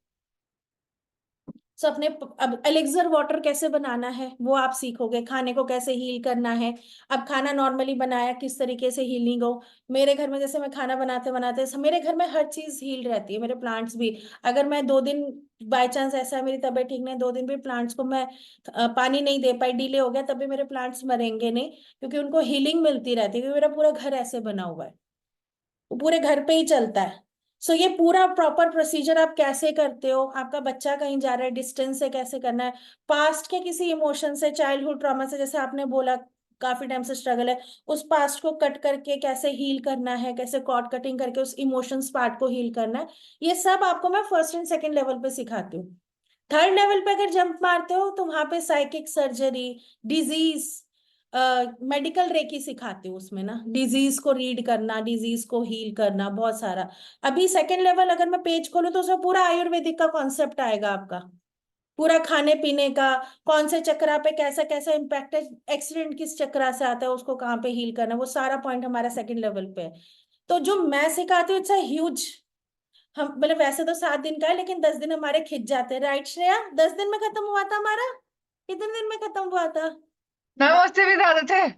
S1: सो अपने अब एलिक्सर वाटर कैसे बनाना है वो आप सीखोगे, खाने को कैसे हील करना है, अब खाना नॉर्मली बनाया किस तरीके से हीलिंग हो। मेरे घर में जैसे मैं खाना बनाते बनाते, मेरे घर में हर चीज हील रहती है, मेरे प्लांट्स भी। अगर मैं 2 दिन बाय चांस ऐसा है मेरी तबीयत ठीक नहीं, 2 दिन भी प्लांट्स को मैं पानी नहीं दे पाई, डिले हो गया, तब भी मेरे प्लांट्स मरेंगे नहीं, क्योंकि उनको हीलिंग मिलती रहती है, क्योंकि मेरा पूरा घर ऐसे बना हुआ है, वो पूरे घर पे ही चलता है। सो ये पूरा प्रॉपर प्रोसीजर आप कैसे करते हो, आपका बच्चा कहीं जा रहा है, डिस्टेंस से कैसे करना है, पास्ट के किसी इमोशन से, चाइल्डहुड ट्रॉमा से, जैसे आपने बोला काफी टाइम से स्ट्रगल है, उस पास्ट को कट करके कैसे हील करना है, कैसे कॉर्ड कटिंग करके उस इमोशंस पार्ट को हील करना है, ये सब आपको मैं फर्स्ट एंड सेकंड लेवल पे सिखाती हूँ। थर्ड लेवल पे अगर जंप मारते हो तो वहां पे psychic surgery, disease, medical reiki सिखाते हो, उसमें ना डिजीज को रीड करना, डिजीज को हील करना, बहुत सारा। अभी सेकंड लेवल अगर मैं पेज खोलूं तो उसमें पूरा आयुर्वेदिक का कॉन्सेप्ट आएगा आपका, पूरा खाने पीने का, कौन से चक्रा पे कैसा कैसा इम्पैक्ट है, एक्सीडेंट किस चक्रा से आता है, उसको कहाँ पे हील करना, वो सारा पॉइंट हमारा सेकंड लेवल पे है। तो जो मैं सिखाती हूँ इट्स अ ह्यूज, हम मतलब वैसे तो 7 दिन का है लेकिन 10 दिन हमारे खिंच जाते हैं, राइट श्रेया? 10 दिन में खत्म हुआ था हमारा, कितने दिन में खत्म हुआ था?
S4: मैम
S1: द-
S4: उससे भी ज्यादा थे।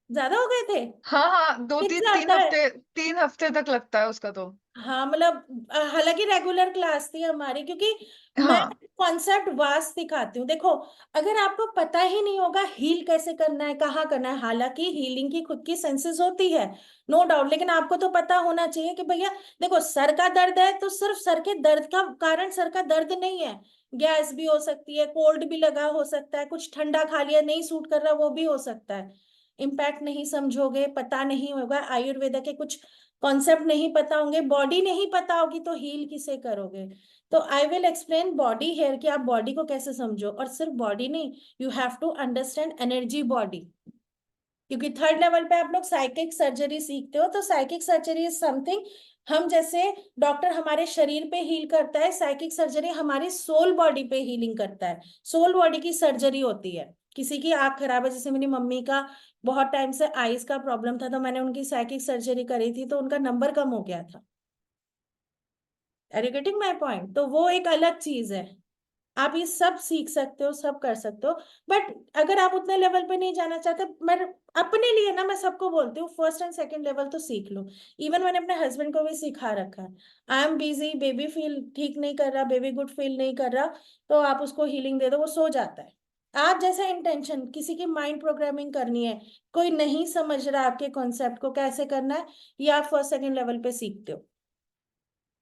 S1: ज्यादा हो गए थे?
S4: हाँ हाँ, दो
S1: खिंच
S4: तीन तीन
S1: जाता है।
S4: हफ्ते 3 हफ्ते तक लगता है उसका तो।
S1: हाँ मतलब हालांकि रेगुलर क्लास थी हमारी, क्योंकि मैं
S4: हाँ
S1: कॉन्सेप्ट वास्ट सिखाती हूँ। देखो, अगर आपको पता ही नहीं होगा हील कैसे करना है, कहाँ करना है, हालांकि हीलिंग की खुद की सेंसेस होती है, नो डाउट, लेकिन आपको तो पता होना चाहिए कि भैया देखो, सर का दर्द है तो सिर्फ सर के दर्द का कारण सर का दर्द नहीं है, गैस भी हो सकती है, कोल्ड भी लगा हो सकता है, कुछ ठंडा खा लिया नहीं सूट कर रहा वो भी हो सकता है। इम्पैक्ट नहीं समझोगे, पता नहीं होगा, आयुर्वेदा के कुछ कॉन्सेप्ट नहीं पता होंगे, बॉडी नहीं पता होगी, तो हील किसे करोगे? तो I will explain body here कि आप बॉडी को कैसे समझो, और सिर्फ बॉडी नहीं, you have to understand energy body, क्योंकि थर्ड लेवल पे आप लोग साइकिक सर्जरी सीखते हो। तो साइकिक सर्जरी इज समथिंग, हम जैसे डॉक्टर हमारे शरीर पे हील करता है, साइकिक सर्जरी हमारी सोल बॉडी पे हीलिंग करता है, सोल बॉडी की सर्जरी होती है। किसी की आंख खराब है, जैसे मेरी मम्मी का बहुत टाइम से आईज का प्रॉब्लम था, तो मैंने उनकी साइकिक सर्जरी करी थी, तो उनका नंबर कम हो गया था। Are you getting my point? तो वो एक अलग चीज है। आप ये सब सीख सकते हो, सब कर सकते हो, बट अगर आप उतने लेवल पे नहीं जाना चाहते, मैं अपने लिए ना, मैं सबको बोलती हूँ फर्स्ट एंड सेकंड लेवल तो सीख लो। इवन मैंने अपने हस्बैंड को भी सिखा रखा है। I am busy, baby feel ठीक नहीं कर रहा, बेबी गुड फील नहीं कर रहा, तो आप उसको हीलिंग दे दो, वो सो जाता है। आप जैसा इंटेंशन, किसी की माइंड प्रोग्रामिंग करनी है, कोई नहीं समझ रहा आपके कॉन्सेप्ट को कैसे करना है, ये आप फर्स्ट सेकंड लेवल पे सीखते हो।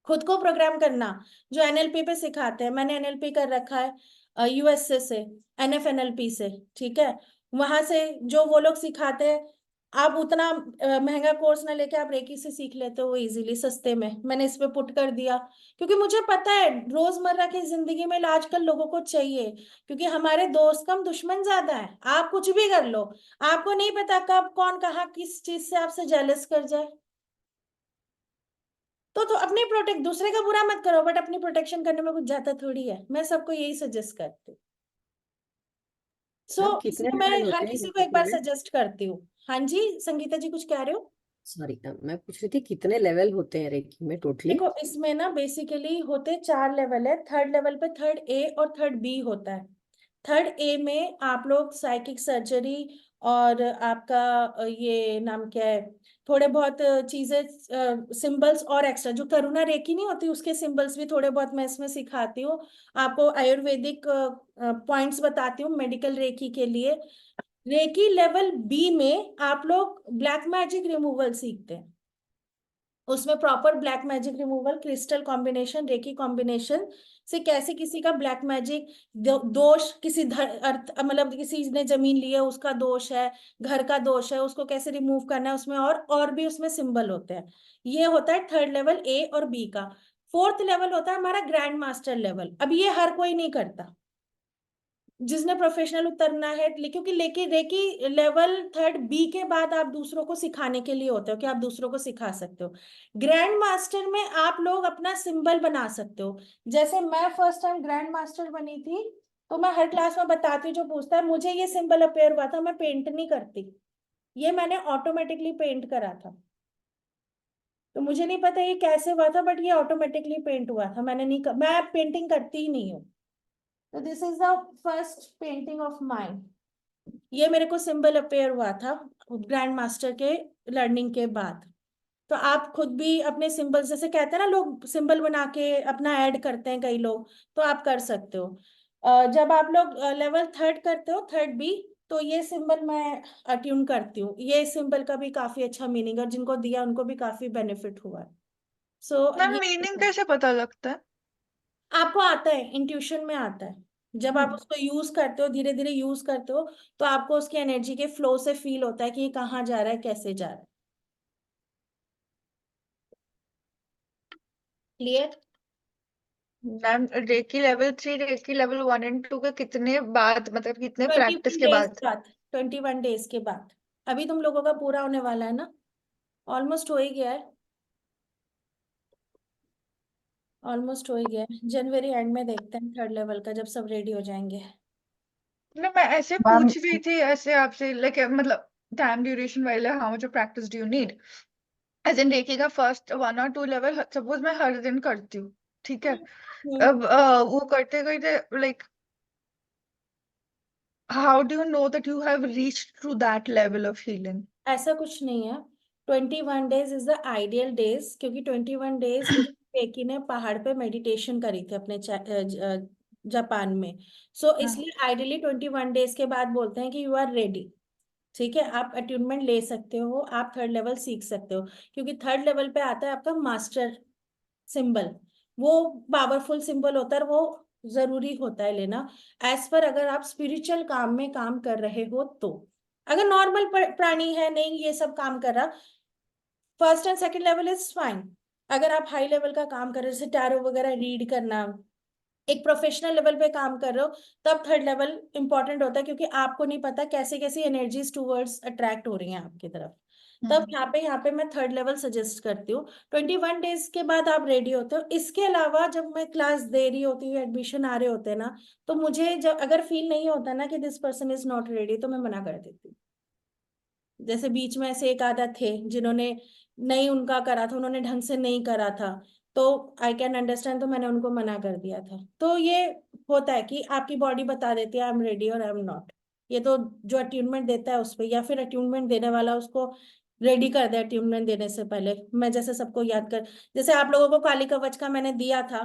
S1: खुद को प्रोग्राम करना, जो एनएलपी पे सिखाते हैं, मैंने एनएलपी कर रखा है यूएसए से, एनएफएनएलपी से, ठीक है, वहां से जो वो लोग सिखाते हैं, आप उतना महंगा कोर्स ना लेके आप रेकी से सीख लेते हो इजीली, सस्ते में मैंने इस पे पुट कर दिया, क्योंकि मुझे पता है रोजमर्रा की जिंदगी में आजकल लोगों को चाहिए, क्योंकि हमारे दोस्त कम दुश्मन ज्यादा है। आप कुछ भी कर लो, आपको नहीं पता कब कौन कहाँ किस चीज से आपसे जेलस कर जाए। तो अपनी प्रोटेक्ट, दूसरे का बुरा मत करो, बट अपनी प्रोटेक्शन करने में कुछ जाता थोड़ी है, मैं सबको यही सजेस्ट करती हूँ। सो
S2: मैम कितने
S1: इसलिए
S2: लेवल
S1: मैं हर
S2: होते हैं
S1: किसी को एक
S2: रेकी
S1: बार
S2: में?
S1: सजेस्ट करती हूँ। हाँ जी संगीता जी, कुछ कह रहे हो?
S2: सॉरी, मैं पूछ रही थी कितने लेवल होते हैं रेकी में टोटली?
S1: देखो, इसमें ना बेसिकली होते 4 लेवल है। थर्ड लेवल पे थर्ड ए और थर्ड बी होता है। थर्ड ए में आप लोग साइकिक सर्जरी और आपका ये नाम क्या है, थोड़े बहुत चीजें, सिंबल्स और एक्स्ट्रा, जो करुणा रेकी नहीं होती उसके सिंबल्स भी थोड़े बहुत मैं इसमें सिखाती हूँ। आपको आयुर्वेदिक पॉइंट्स बताती हूँ मेडिकल रेकी के लिए। रेकी लेवल बी में आप लोग ब्लैक मैजिक रिमूवल सीखते हैं। उसमें proper black magic removal, crystal combination, reiki combination से कैसे किसी का ब्लैक मैजिक दोष, किसी अर्थ मतलब किसी ने जमीन ली है उसका दोष है, घर का दोष है, उसको कैसे रिमूव करना है, उसमें और भी उसमें सिंबल होते हैं। ये होता है थर्ड लेवल ए और बी का। फोर्थ लेवल होता है हमारा ग्रैंड मास्टर लेवल। अब ये हर कोई नहीं करता, जिसने प्रोफेशनल उतरना है, क्योंकि लेके रेकी लेवल थर्ड बी के बाद आप दूसरों को सिखाने के लिए होते हो कि आप दूसरों को सिखा सकते हो। ग्रैंड मास्टर में आप लोग अपना सिंबल बना सकते हो। जैसे मैं फर्स्ट टाइम ग्रैंड मास्टर बनी थी, तो मैं हर क्लास में बताती हूँ, जो पूछता है मुझे ये सिंबल अपेयर हुआ था, मैं पेंट नहीं करती, ये मैंने ऑटोमेटिकली पेंट करा था। तो मुझे नहीं पता ये कैसे हुआ था, बट ये ऑटोमेटिकली पेंट हुआ था, मैंने नहीं मैं पेंटिंग करती ही नहीं हूँ। तो this is the first painting of mind. ये मेरे को सिंबल अपेयर हुआ था ग्रैंड मास्टर के लर्निंग के बाद। तो आप खुद भी अपने सिंबल, जैसे कहते हैं ना लोग सिंबल बना के अपना ऐड करते हैं कई लोग, तो आप कर सकते हो। जब आप लोग लेवल थर्ड करते हो, थर्ड बी, तो ये सिंबल मैं अट्यून करती हूँ। ये सिंबल का भी काफी अच्छा मीनिंग है, जिनको दिया उनको भी काफी बेनिफिट हुआ है। सो
S4: मैम
S1: ये
S4: मीनिंग कैसे पता लगता है?
S1: आपको आता है, इंट्यूशन में आता है। जब आप उसको यूज करते हो, धीरे धीरे यूज करते हो, तो आपको उसकी एनर्जी के फ्लो से फील होता है कि ये कहाँ जा रहा है, कैसे जा रहा है। Clear?
S4: Ma'am reiki level 3 reiki level 1 and 2 के कितने बाद, मतलब कितने
S1: ट्वेंटी
S4: प्रैक्टिस
S1: वन
S4: के
S1: डेज
S4: बाद?
S1: बाद 21 डेज के बाद। अभी तुम लोगों का पूरा होने वाला है ना, ऑलमोस्ट हो ही गया है। ऑलमोस्ट हो ही गया। जनवरी एंड में देखते हैं थर्ड लेवल का, जब सब रेडी हो जाएंगे।
S4: ना मैं ऐसे
S3: मैम
S4: पूछ रही थी ऐसे आपसे, लाइक मतलब टाइम ड्यूरेशन वाले, how much practice do you need, as in reiki का फर्स्ट 1 और 2 लेवल सपोज मैं हर दिन करती हूँ, ठीक है।
S1: हम्म।
S4: अब वो करते करते like how do you know that you have reached to that level of healing?
S1: ऐसा कुछ नहीं है। 21 days is the ideal days, क्योंकि 21 डेज रेकी ने पहाड़ पे मेडिटेशन करी थी अपने जापान में। सो इसलिए आइडियली 21 डेज के बाद बोलते हैं कि यू आर रेडी। ठीक है, आप अट्यूनमेंट ले सकते हो, आप थर्ड लेवल सीख सकते हो, क्योंकि थर्ड लेवल पे आता है आपका मास्टर सिंबल। वो पावरफुल सिंबल होता है, वो जरूरी होता है लेना। एज पर अगर आप स्पिरिचुअल काम में काम कर रहे हो तो, अगर नॉर्मल प्राणी है नहीं ये सब काम कर रहा, first and second level is fine. अगर आप हाई लेवल का काम कर रहे हो, जैसे टैरो वगैरह रीड करना, एक प्रोफेशनल लेवल पे काम कर रहे हो, तब थर्ड लेवल इंपॉर्टेंट होता है, क्योंकि आपको नहीं पता कैसे कैसी एनर्जीज टूवर्ड्स अट्रैक्ट हो रही हैं आपकी तरफ। तब यहाँ पे मैं थर्ड लेवल सजेस्ट करती हूँ। 21 डेज के बाद आप रेडी होते हो। इसके अलावा जब मैं क्लास दे रही होती हूँ, एडमिशन आ रहे होते हैं ना, तो मुझे जब अगर फील नहीं होता ना कि this person is not ready, तो मैं मना कर देती हूँ। जैसे बीच में ऐसे एक आधा थे जिन्होंने नहीं उनका करा था, उन्होंने ढंग से नहीं करा था, तो आई कैन अंडरस्टैंड, तो मैंने उनको मना कर दिया था। तो ये होता है कि आपकी बॉडी बता देती है आई एम रेडी और आई एम नॉट। ये तो जो अट्यूनमेंट देता है उस पर, या फिर अट्यूनमेंट देने वाला उसको रेडी कर दे अट्यूनमेंट देने से पहले। मैं जैसे सबको याद कर, जैसे आप लोगों को काली कवच का मैंने दिया था,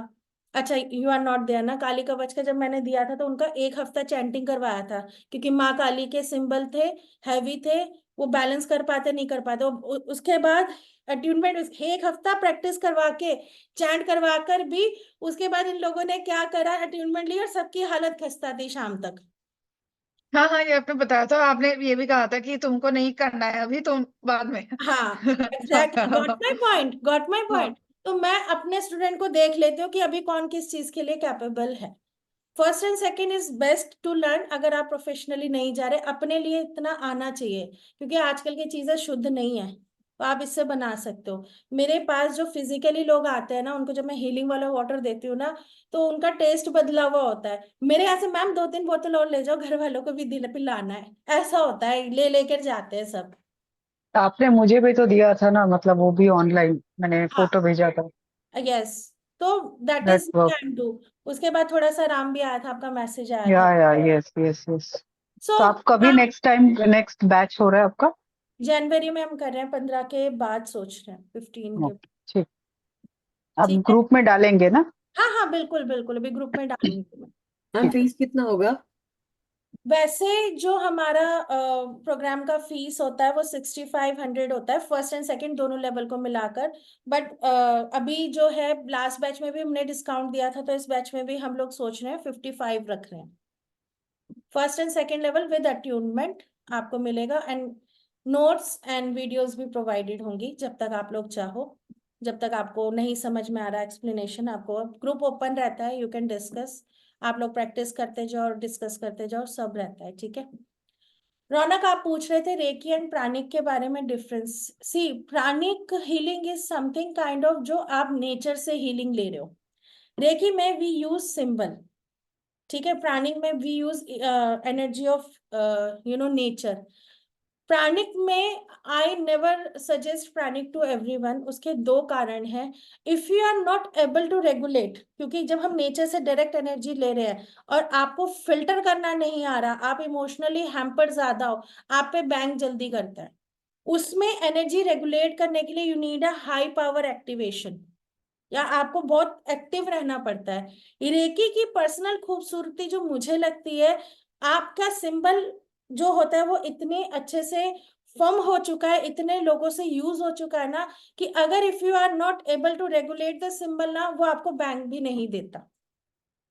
S1: अच्छा यू आर नॉट देयर ना, काली कवच का जब मैंने दिया था तो उनका 1 हफ्ता चैंटिंग करवाया था, क्योंकि माँ काली के सिंबल थे, हैवी थे, वो बैलेंस कर पाते नहीं कर पाते। उसके बाद अट्यूनमेंट 1 हफ्ता प्रैक्टिस करवा के, चैंट करवा कर भी, उसके बाद इन लोगों ने क्या करा, अट्यूनमेंट ली और सबकी हालत खस्ता थी शाम तक।
S4: हाँ हाँ, ये आपने बताया था, आपने ये भी कहा था कि तुमको नहीं करना है अभी, तुम बाद में।
S1: हाँ exactly, got my point, got my
S4: हाँ।
S1: पॉइंट। तो मैं अपने स्टूडेंट को देख लेती हूँ कि अभी कौन किस चीज के लिए कैपेबल है। First and second is best to learn. अगर आप प्रोफेशनली नहीं जा रहे, अपने लिए इतना आना चाहिए, क्योंकि आजकल की चीजें शुद्ध नहीं है, तो आप इससे बना सकते हो। मेरे पास जो फिजिकली लोग आते हैं ना, उनको जब मैं हीलिंग वाला वाटर देती हूँ ना, तो उनका टेस्ट बदला हुआ होता है। मेरे यहाँ से मैम 2-3 बोतल और ले जाओ, घर वालों को भी पिलाना है, ऐसा होता है, ले लेकर जाते हैं सब।
S3: आपने मुझे भी तो दिया था ना, मतलब वो भी ऑनलाइन मैंने
S1: हाँ,
S3: फोटो भेजा था।
S1: यस, तो that
S3: that
S1: is
S3: work.
S1: Can do. उसके बाद थोड़ा सा आराम भी आया था, आपका मैसेज आया था।
S3: या यस यस यस।
S1: सो
S3: तो आप कभी नेक्स्ट टाइम नेक्स्ट बैच हो रहा है आपका?
S1: जनवरी में हम कर रहे हैं, 15 के बाद सोच रहे हैं, 15 के।
S3: ओके, ठीक। आप
S1: ठीक है,
S3: ग्रुप में डालेंगे ना?
S1: हाँ हाँ बिल्कुल बिल्कुल, अभी ग्रुप में डालूंगी मैं।
S2: मैम
S3: ठीक है।
S2: फीस कितना होगा?
S1: वैसे जो हमारा प्रोग्राम का फीस होता है वो 6500 होता है, फर्स्ट एंड सेकंड दोनों लेवल को मिलाकर। बट अभी जो है लास्ट बैच में भी हमने डिस्काउंट दिया था, तो इस बैच में भी हम लोग सोच रहे हैं 55 रख रहे हैं। First and second level with attunement आपको मिलेगा, एंड नोट्स एंड वीडियोस भी प्रोवाइडेड होंगी जब तक आप लोग चाहो। जब तक आपको नहीं समझ में आ रहा एक्सप्लेनेशन, आपको ग्रुप ओपन रहता है, यू कैन डिस्कस। आप लोग प्रैक्टिस करते जाओ और डिस्कस करते जाओ, सब रहता है, ठीक है। रौनक, आप पूछ रहे थे रेकी एंड प्राणिक के बारे में difference. See, pranic healing is something kind of जो आप नेचर से हीलिंग ले रहे हो। रेकी में वी यूज सिंबल, ठीक है। प्राणिक में we use energy of nature. Pranic में I never suggest pranic to everyone. उसके 2 कारण हैं। If you are not able to regulate, क्योंकि जब हम नेचर से डायरेक्ट एनर्जी ले रहे हैं और आपको फिल्टर करना नहीं आ रहा, आप इमोशनली हैम्पर्ड ज्यादा हो, आप पे बैंक जल्दी करता है, उसमें एनर्जी रेगुलेट करने के लिए you need a high power activation, या आपको बहुत एक्टिव रहना पड़ता है। रेकी की पर्सनल खूबसूरती जो मुझे लगती है, आपका सिंबल जो होता है वो इतने अच्छे से फॉर्म हो चुका है, इतने लोगों से यूज हो चुका है ना, कि अगर if you are not able to regulate the symbol ना, वो आपको बैंक भी नहीं देता।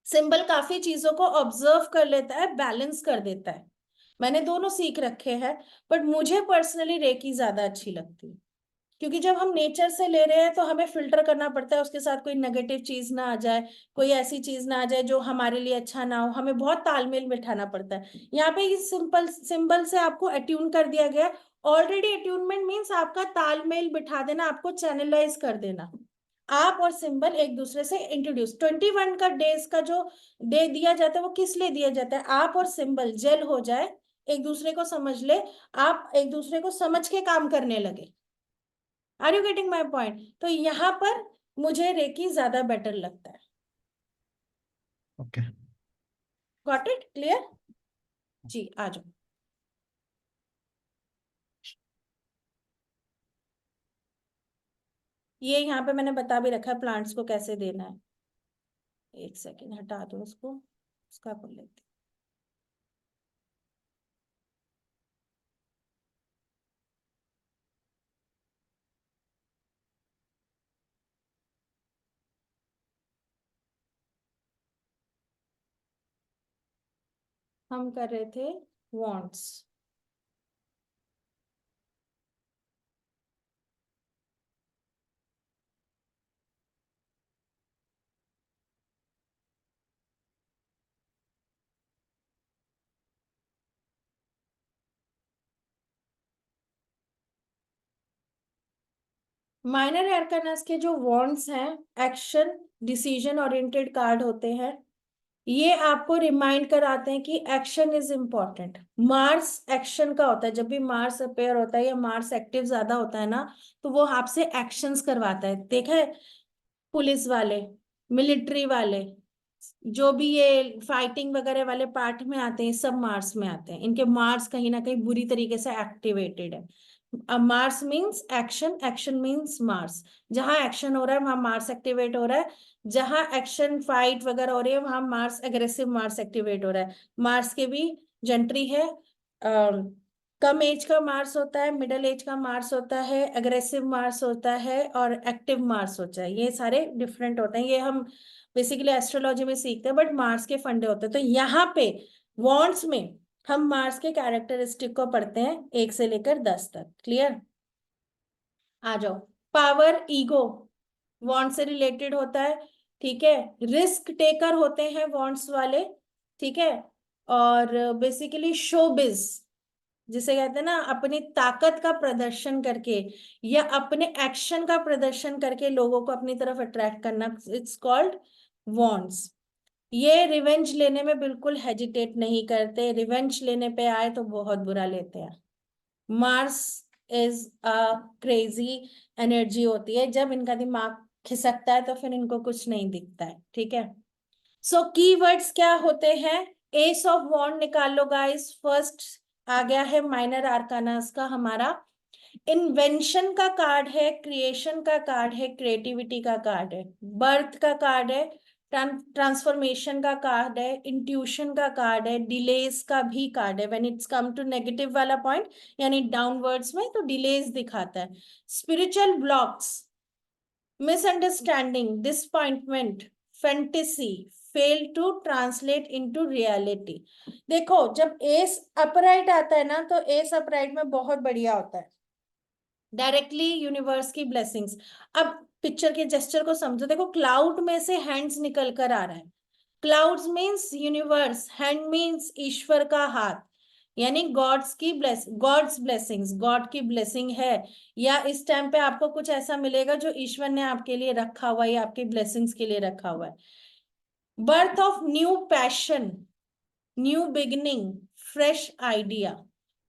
S1: सिंबल काफी चीजों को ऑब्जर्व कर लेता है, बैलेंस कर देता है। मैंने दोनों सीख रखे हैं, बट मुझे पर्सनली रेकी ज्यादा अच्छी लगती है, क्योंकि जब हम नेचर से ले रहे हैं तो हमें फिल्टर करना पड़ता है, उसके साथ कोई नेगेटिव चीज ना आ जाए, कोई ऐसी चीज ना आ जाए जो हमारे लिए अच्छा ना हो, हमें बहुत तालमेल बिठाना पड़ता है। यहाँ पे इस सिंपल सिंबल से आपको अट्यून कर दिया गया। ऑलरेडी अट्यूनमेंट मीन्स आपका तालमेल बिठा देना, आपको चैनलाइज कर देना। आप और सिंबल एक दूसरे से इंट्रोड्यूस। 21 का डेज का जो डे दिया जाता है वो किस लिए दिया जाता है? आप और सिंबल जेल हो जाए, एक दूसरे को समझ ले, आप एक दूसरे को समझ के काम करने लगे। Are you getting my point? तो यहाँ पर मुझे रेकी ज्यादा बेटर लगता है।
S5: ओके।
S1: Got it? क्लियर? जी आ जाओ। ये यहाँ पे मैंने बता भी रखा है प्लांट्स को कैसे देना है। एक सेकेंड हटा दो उसको, उसका कर लेते। हम कर रहे थे वांट्स। माइनर आर्कानास के जो वांट्स हैं, एक्शन डिसीजन ओरिएंटेड कार्ड होते हैं। ये आपको रिमाइंड कराते हैं कि action is important. Mars action का होता है, जब भी मार्स अपेयर होता है या मार्स एक्टिव ज्यादा होता है ना, तो वो आपसे एक्शंस करवाता है। देखा है, पुलिस वाले, मिलिट्री वाले, जो भी ये फाइटिंग वगैरह वाले पार्ट में आते हैं, सब मार्स में आते हैं। इनके मार्स कहीं ना कहीं बुरी तरीके से एक्टिवेटेड है। अब Mars means action, action means Mars. जहां एक्शन हो रहा है वहां मार्स एक्टिवेट हो रहा है, जहां एक्शन फाइट वगैरह हो रही है वहां मार्स एग्रेसिव मार्स एक्टिवेट हो रहा है। मार्स के भी जेंट्री है, कम एज का मार्स होता है, मिडिल एज का मार्स होता है, एग्रेसिव मार्स होता है और एक्टिव मार्स होता है। ये सारे डिफरेंट होते हैं, ये हम बेसिकली एस्ट्रोलॉजी में सीखते हैं, बट मार्स के फंडे होते हैं। तो यहाँ पे वॉन्ट्स में हम मार्स के कैरेक्टरिस्टिक को पढ़ते हैं 1 से लेकर 10 तक। क्लियर? आ जाओ। Power, ego want say related होता है, ठीक है। रिस्क टेकर होते हैं वांट्स वाले, ठीक है। और बेसिकली शोबिज, जिसे कहते हैं ना, अपनी ताकत का प्रदर्शन करके या अपने एक्शन का प्रदर्शन करके लोगों को अपनी तरफ अट्रैक्ट करना, इट्स कॉल्ड वांट्स। ये रिवेंज लेने में बिल्कुल हेजिटेट नहीं करते, रिवेंज लेने पे आए तो बहुत बुरा लेते हैं। Mars is a crazy energy होती है, जब इनका दिमाग खिसकता है तो फिर इनको कुछ नहीं दिखता है, ठीक है। सो कीवर्ड्स क्या होते हैं? एस ऑफ वॉन्ड निकाल लो गाइस। फर्स्ट आ गया है माइनर आर्कानास का हमारा। इन्वेंशन का कार्ड है, क्रिएशन का कार्ड है, क्रिएटिविटी का कार्ड है, बर्थ का कार्ड है, ट्रांसफॉर्मेशन का कार्ड है, इंट्यूशन का कार्ड है, डिलेस का भी कार्ड है। When it's come to negative वाला पॉइंट यानी डाउनवर्ड्स में, तो डिलेस दिखाता है। Spiritual blocks, misunderstanding, disappointment, fantasy, fail to translate into reality. देखो, जब एस अपराइट आता है ना, तो एस अपराइट में बहुत बढ़िया होता है, डायरेक्टली यूनिवर्स की ब्लेसिंग्स। अब पिक्चर के जेस्चर को समझो। देखो, क्लाउड में से हैंड्स निकल कर आ रहा है। Clouds means universe, hand means ईश्वर का हाथ, यानी गॉड्स ब्लेसिंग्स, गॉड की ब्लेसिंग है। या इस टाइम पे आपको कुछ ऐसा मिलेगा जो ईश्वर ने आपके लिए रखा हुआ है या आपकी ब्लेसिंग्स के लिए रखा हुआ है। Birth of new passion, new beginning, fresh idea,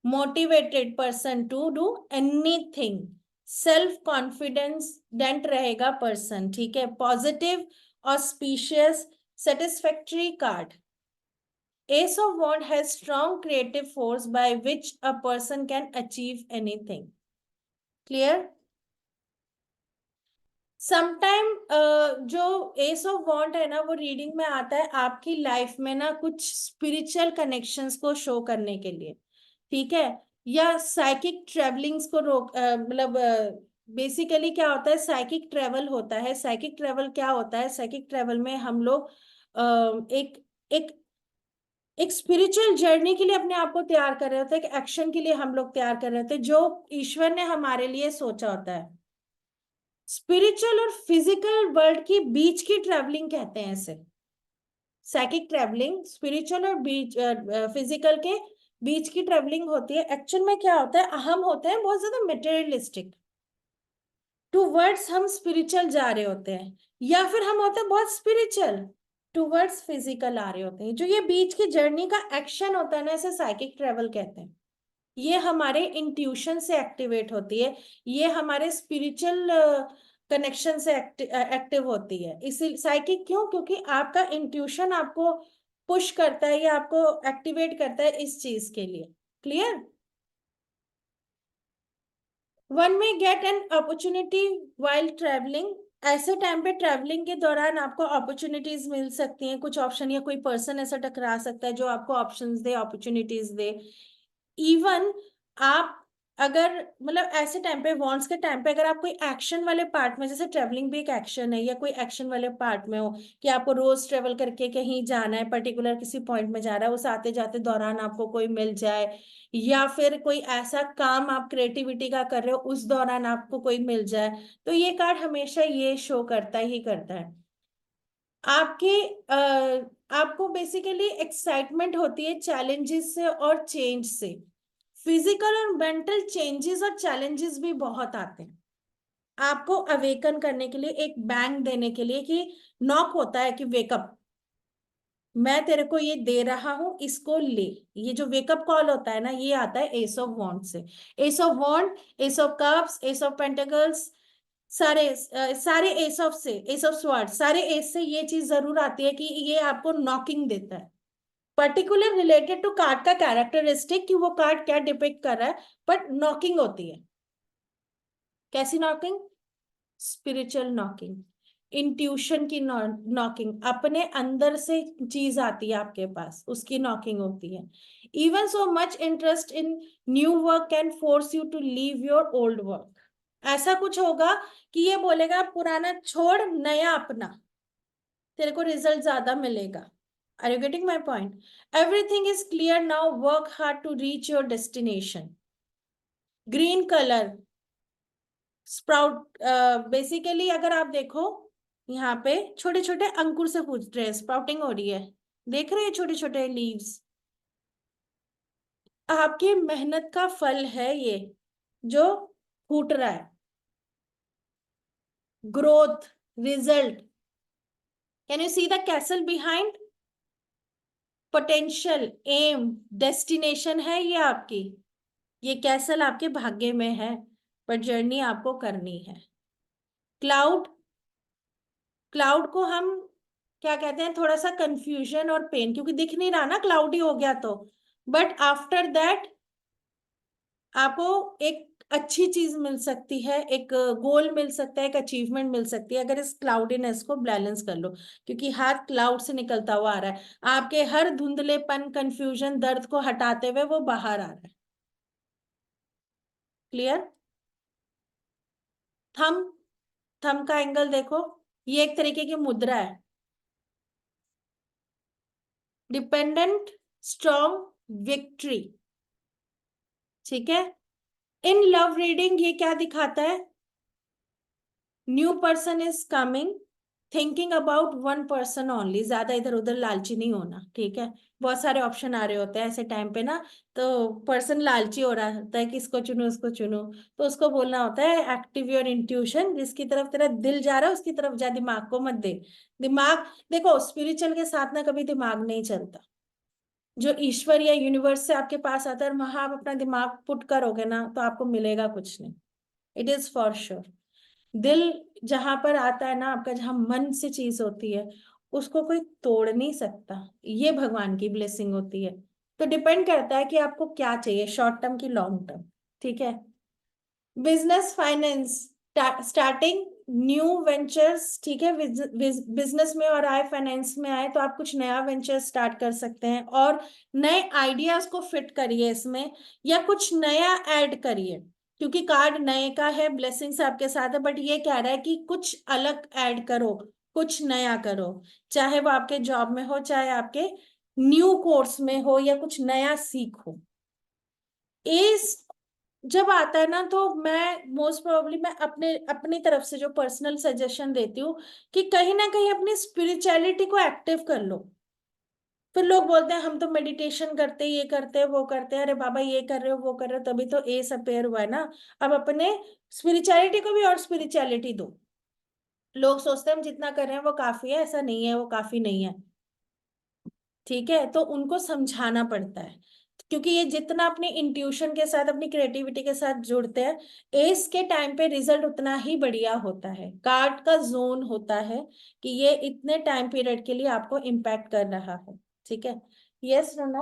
S1: motivated person to do anything, self confident रहेगा पर्सन, ठीक है। Positive, auspicious, satisfactory card. Ace of Wands has strong creative force by which a person can achieve anything. Clear? Sometime जो S of want है ना, वो reading में आता है आपकी लाइफ में ना कुछ स्पिरिचुअल कनेक्शंस को शो करने के लिए, ठीक है। या साइकिक ट्रेवलिंग्स को रोक मतलब बेसिकली क्या होता है, साइकिक ट्रेवल होता है। साइकिक ट्रेवल क्या होता है? साइकिक ट्रेवल में हम लोग एक एक एक स्पिरिचुअल जर्नी के लिए अपने आप को तैयार कर रहे होते हैं, एक एक्शन के लिए हम लोग तैयार कर रहे होते हैं जो ईश्वर ने हमारे लिए सोचा होता है। स्पिरिचुअल और फिजिकल वर्ल्ड के बीच की ट्रैवलिंग कहते हैं इसे। साइकिक ट्रैवलिंग स्पिरिचुअल और बीच फिजिकल के बीच की ट्रैवलिंग होती है। एक्चुअल में क्या होता है, हम होते हैं बहुत ज्यादा मटेरियलिस्टिक, टूवर्ड्स हम स्पिरिचुअल जा रहे होते हैं, या फिर हम होते हैं बहुत स्पिरिचुअल टूवर्ड्स फिजिकल आ रहे होते हैं। जो ये बीच की जर्नी का एक्शन होता है ना, इसे साइकिक ट्रेवल कहते हैं। ये हमारे इंट्यूशन से एक्टिवेट होती है, ये हमारे स्पिरिचुअल कनेक्शन से एक्टिव होती है। इसी साइकिक क्यों? क्योंकि आपका इंट्यूशन आपको पुश करता है या आपको एक्टिवेट करता है इस चीज के लिए। क्लियर? वन में get an opportunity while travelling. ऐसे टाइम पे ट्रैवलिंग के दौरान आपको अपॉर्चुनिटीज मिल सकती हैं, कुछ ऑप्शन या कोई पर्सन ऐसा टकरा सकता है जो आपको ऑप्शंस दे, अपॉर्चुनिटीज दे। इवन आप अगर मतलब ऐसे टाइम पे, वॉन्ट्स के टाइम पे, अगर आप कोई एक्शन वाले पार्ट में, जैसे ट्रैवलिंग भी एक एक्शन है, या कोई एक्शन वाले पार्ट में हो कि आपको रोज ट्रेवल करके कहीं जाना है, पर्टिकुलर किसी पॉइंट में जा रहा है, उस आते जाते दौरान आपको कोई मिल जाए, या फिर कोई ऐसा काम आप क्रिएटिविटी का कर रहे हो उस दौरान आपको कोई मिल जाए, तो ये कार्ड हमेशा ये शो करता ही करता है। आपके आपको बेसिकली एक्साइटमेंट होती है चैलेंजेस से और चेंज से। फिजिकल और मेंटल चेंजेस और चैलेंजेस भी बहुत आते हैं आपको अवेकन करने के लिए, एक बैंग देने के लिए, कि नॉक होता है कि वेकअप, मैं तेरे को ये दे रहा हूं, इसको ले। ये जो वेकअप कॉल होता है ना, ये आता है एस ऑफ वॉन्ड से। Ace of wand, ace of cups, ace of pentacles, सारे एस ऑफ से, एस ऑफ स्वॉर्ड, सारे एस से ये चीज जरूर आती है कि ये आपको नॉकिंग देता है, पर्टिकुलर रिलेटेड टू कार्ड का कैरेक्टरिस्टिक, कि वो कार्ड क्या डिपिक्ट कर रहा है, बट नॉकिंग होती है। कैसी नॉकिंग? स्पिरिचुअल नॉकिंग, इंट्यूशन की नॉकिंग, अपने अंदर से चीज आती है आपके पास, उसकी नॉकिंग होती है। Even so much interest in new work can force you to leave your old work. ऐसा कुछ होगा कि ये बोलेगा पुराना छोड़, नया अपना, तेरे को रिजल्ट ज्यादा मिलेगा। Are you getting my point? Everything is clear now, work hard to reach your destination. Green colour sprout, basically अगर आप देखो यहाँ पे छोटे छोटे अंकुर से फूट रहे हैं, स्प्राउटिंग हो रही है, देख रहे हैं छोटे छोटे लीव्स, आपकी मेहनत का फल है ये जो फूट रहा है। Growth, result, can you see the castle behind? Potential, um, destination है ये आपकी, ये कैसल आपके भाग्य में है, पर जर्नी आपको करनी है। क्लाउड, क्लाउड को हम क्या कहते हैं? थोड़ा सा कंफ्यूजन और पेन, क्योंकि दिख नहीं रहा ना, क्लाउडी हो गया तो, बट आफ्टर दैट आपको एक अच्छी चीज मिल सकती है, एक गोल मिल सकता है, एक अचीवमेंट मिल सकती है, अगर इस क्लाउडीनेस को बैलेंस कर लो, क्योंकि हाथ क्लाउड से निकलता हुआ आ रहा है, आपके हर धुंधलेपन, कंफ्यूजन, दर्द को हटाते हुए वो बाहर आ रहा है। क्लियर? थम, थम का एंगल देखो, ये एक तरीके की मुद्रा है, डिपेंडेंट, स्ट्रॉन्ग, विक्ट्री। ठीक है? इन लव रीडिंग ये क्या दिखाता है? New person is coming, thinking about one person only, ज्यादा इधर उधर लालची नहीं होना। ठीक है? बहुत सारे ऑप्शन आ रहे होते हैं ऐसे टाइम पे ना, तो पर्सन लालची हो रहा होता है कि इसको चुनो इसको चुनो, तो उसको बोलना होता है एक्टिव योर इंट्यूशन, जिसकी तरफ तेरा दिल जा रहा है उसकी तरफ जा, दिमाग को मत दे। दिमाग देखो, स्पिरिचुअल के साथ ना कभी दिमाग नहीं चलता। जो ईश्वर या यूनिवर्स से आपके पास आता है, वहां आप अपना दिमाग पुट करोगे ना, तो आपको मिलेगा कुछ नहीं। It is for sure. दिल जहां पर आता है ना आपका, जहां मन से चीज होती है, उसको कोई तोड़ नहीं सकता, ये भगवान की ब्लेसिंग होती है। तो डिपेंड करता है कि आपको क्या चाहिए, शॉर्ट टर्म की लॉन्ग टर्म। ठीक है? Business, finance, starting new ventures. ठीक है? बिजनेस में और आए, फाइनेंस में आए, तो आप कुछ नया वेंचर स्टार्ट कर सकते हैं, और नए आइडियाज को फिट करिए इसमें, या कुछ नया ऐड करिए, क्योंकि कार्ड नए का है, ब्लेसिंग्स आपके साथ है, बट ये कह रहा है कि कुछ अलग ऐड करो, कुछ नया करो, चाहे वो आपके जॉब में हो, चाहे आपके न्यू कोर्स में हो, या कुछ नया सीखो। इस जब आता है ना, तो मैं मोस्ट प्रोबेबली मैं अपने अपनी तरफ से जो पर्सनल सजेशन देती हूँ कि कहीं ना कहीं अपनी स्पिरिचुअलिटी को एक्टिव कर लो। फिर लोग बोलते हैं हम तो मेडिटेशन करते हैं, ये करते हैं, वो करते हैं। अरे बाबा, ये कर रहे हो, वो कर रहे हो, तभी तो एस अपेयर हुआ है ना। अब अपने स्पिरिचुअलिटी को भी और स्पिरिचुअलिटी दो। लोग सोचते हैं हम जितना कर रहे हैं वो काफी है, ऐसा नहीं है, वो काफी नहीं है। ठीक है, तो उनको समझाना पड़ता है, क्योंकि ये जितना अपने इंट्यूशन के साथ, अपनी क्रिएटिविटी के साथ जुड़ते हैं, एस के टाइम पे रिजल्ट उतना ही बढ़िया होता है। कार्ड का जोन होता है कि ये इतने टाइम पीरियड के लिए आपको इम्पैक्ट कर रहा है। ठीक है, यस रोना।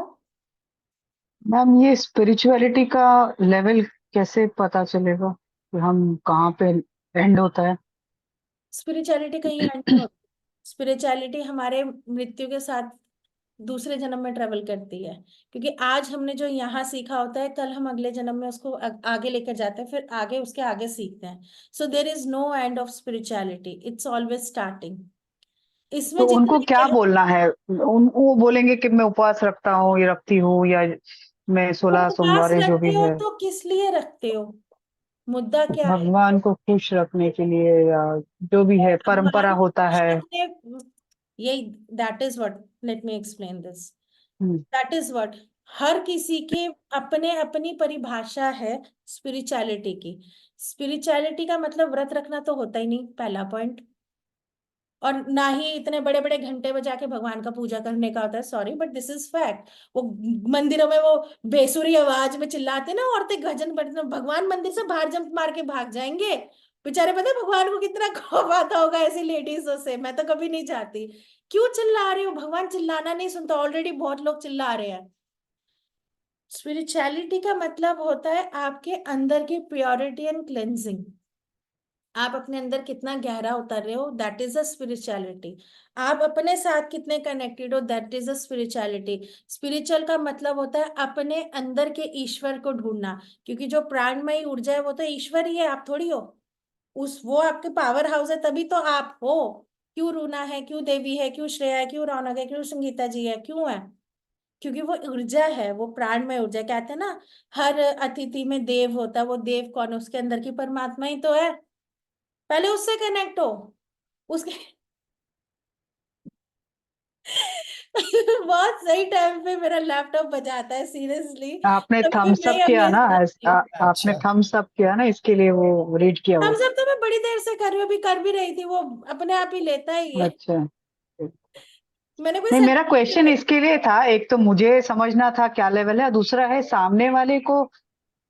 S3: मैम ये स्पिरिचुअलिटी का लेवल कैसे पता चलेगा कि हम कहाँ पे एंड होता है?
S1: स्पिरिचुअलिटी कहीं एंड नहीं होती। स्पिरिचुअलिटी हमारे मृत्यु के साथ दूसरे जन्म में ट्रेवल करती है, क्योंकि आज हमने जो यहाँ सीखा होता है, कल हम अगले जन्म में उसको आगे लेकर जाते हैं, फिर आगे उसके आगे सीखते हैं। So there is no end of spirituality, it's always starting.
S3: तो
S1: इसमें
S3: उनको
S1: जितने
S3: क्या बोलना है? वो बोलेंगे कि मैं उपवास रखता हूँ, ये रखती हूँ, या मैं 16
S1: उपवास
S3: सोमवार जो
S1: रखते
S3: भी
S1: हो
S3: है,
S1: तो किस लिए रखते हो? मुद्दा क्या है?
S3: भगवान को खुश रखने के लिए, या जो भी है परंपरा
S1: भगवान को
S3: होता
S1: खुश
S3: है।
S1: रखने, यही, that is what, let me explain this.
S3: Hmm,
S1: that is what, हर किसी के अपने अपनी परिभाषा है स्पिरिचुअलिटी की। स्पिरिचुअलिटी का मतलब व्रत रखना तो होता ही नहीं, पहला पॉइंट। और ना ही इतने बड़े बड़े घंटे बजा के भगवान का पूजा करने का होता है, sorry but this is fact. वो मंदिरों में वो बेसुरी आवाज में चिल्लाते ना औरतें, भजन पढ़ते, भगवान मंदिर से बाहर जंप मार के भाग जाएंगे। बेचारे, पता है भगवान को कितना खौफ आता होगा ऐसी लेडीजों से। मैं तो कभी नहीं चाहती। क्यों चिल्ला रहे हो? भगवान चिल्लाना नहीं सुनता, ऑलरेडी बहुत लोग चिल्ला रहे हैं। स्पिरिचुअलिटी का मतलब होता है आपके अंदर की प्योरिटी एंड क्लेंजिंग। आप अपने अंदर कितना गहरा उतर रहे हो, दैट इज अ स्पिरिचुअलिटी। आप अपने साथ कितने कनेक्टेड हो, that is a spirituality. Spiritual का मतलब होता है अपने अंदर के ईश्वर को ढूंढना, क्योंकि जो प्राणमयी ऊर्जा है वो तो ईश्वर ही है, आप थोड़ी हो। उस वो आपके पावर हाउस है, तभी तो आप हो। क्यों रूना है, क्यों देवी है, क्यों श्रेया है, क्यों रौनक है, क्यों संगीता जी है, क्यों है? क्योंकि वो ऊर्जा है, वो प्राणमय ऊर्जा। कहते हैं ना, हर अतिथि में देव होता है। वो देव कौन है? उसके अंदर की परमात्मा ही तो है। पहले उससे कनेक्ट हो, उसके बहुत सही टाइम पे मेरा लैपटॉप बजाता है, सीरियसली।
S3: आपने
S1: तभी भी
S3: थम्स
S1: मैं
S3: अप
S1: ही
S3: किया
S1: अमेज
S3: ना
S1: रहती हूँ।
S3: आपने
S5: अच्छा।
S3: थम्स अप किया ना, इसके लिए वो रीड किया
S1: हम
S3: वो।
S1: सब तो मैं बड़ी देर से कर रही हूँ, अभी कर भी रही थी, वो अपने आप ही लेता है ये।
S3: अच्छा।
S1: मैंने कोई
S3: नहीं, मेरा क्वेश्चन
S1: सेलेक्ट।
S3: इसके लिए था, एक तो मुझे समझना था क्या लेवल है, और दूसरा है सामने वाले को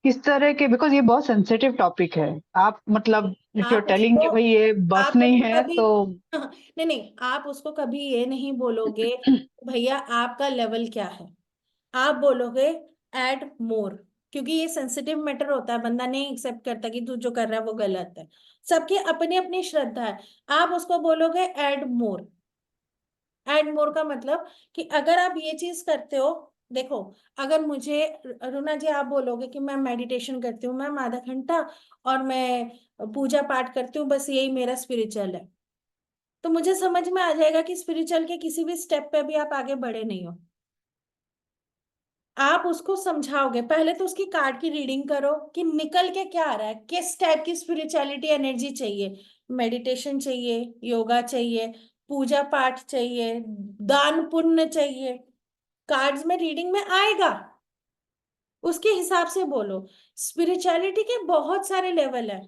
S3: किस तरह के, बिकॉज ये बहुत सेंसिटिव टॉपिक है। आप मतलब इफ यू
S1: आप
S3: टेलिंग
S1: उसको
S3: कि भाई ये बस
S1: आप
S3: नहीं
S1: उसको
S3: है
S1: कभी
S3: तो।
S1: नहीं नहीं, आप उसको कभी ये नहीं बोलोगे भैया आपका लेवल क्या है। आप बोलोगे ऐड मोर, क्योंकि ये सेंसिटिव मैटर होता है, बंदा नहीं एक्सेप्ट करता कि तू जो कर रहा है वो गलत है। सबकी अपनी अपनी श्रद्धा है। आप उसको बोलोगे ऐड मोर। ऐड मोर का मतलब कि अगर आप ये चीज करते हो, देखो, अगर मुझे, रुना जी, आप बोलोगे कि मैं मेडिटेशन करती हूँ मैम आधा घंटा, और मैं पूजा पाठ करती हूँ, बस यही मेरा स्पिरिचुअल है, तो मुझे समझ में आ जाएगा कि स्पिरिचुअल के किसी भी स्टेप पे भी आप आगे बढ़े नहीं हो। आप उसको समझाओगे, पहले तो उसकी कार्ड की रीडिंग करो कि निकल के क्या आ रहा है, किस टाइप की स्पिरिचुअलिटी एनर्जी चाहिए। मेडिटेशन चाहिए, योगा चाहिए, पूजा पाठ चाहिए, दान पुण्य चाहिए, कार्ड्स में रीडिंग में आएगा। उसके हिसाब से बोलो। स्पिरिचुअलिटी के बहुत सारे लेवल है।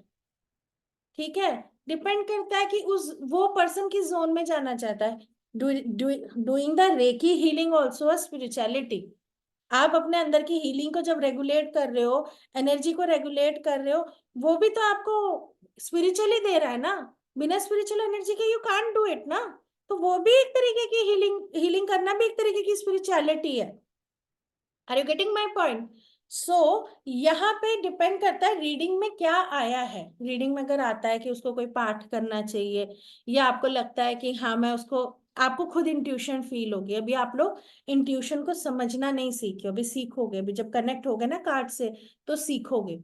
S1: ठीक है, डिपेंड करता है कि उस वो पर्सन किस जोन में जाना चाहता है। Doing the recce healing also a spirituality. आप अपने अंदर की हीलिंग को जब रेगुलेट कर रहे हो, एनर्जी को रेगुलेट कर रहे हो, वो भी तो आपको स्पिरिचुअली दे रहा है ना। बिना स्पिरिचुअल एनर्जी के यू कांट डू इट ना। तो वो भी एक तरीके की हीलिंग, हीलिंग करना भी एक तरीके की स्पिरिचुअलिटी है। Are you getting my point? So यहाँ पे डिपेंड करता है रीडिंग में क्या आया है। रीडिंग में अगर आता है कि उसको कोई पाठ करना चाहिए, या आपको लगता है कि हाँ मैं उसको, आपको खुद इंट्यूशन फील होगी। अभी आप लोग इंट्यूशन को समझना नहीं सीखे हो, अभी सीखोगे, अभी जब कनेक्ट होगे ना कार्ड से तो सीखोगे।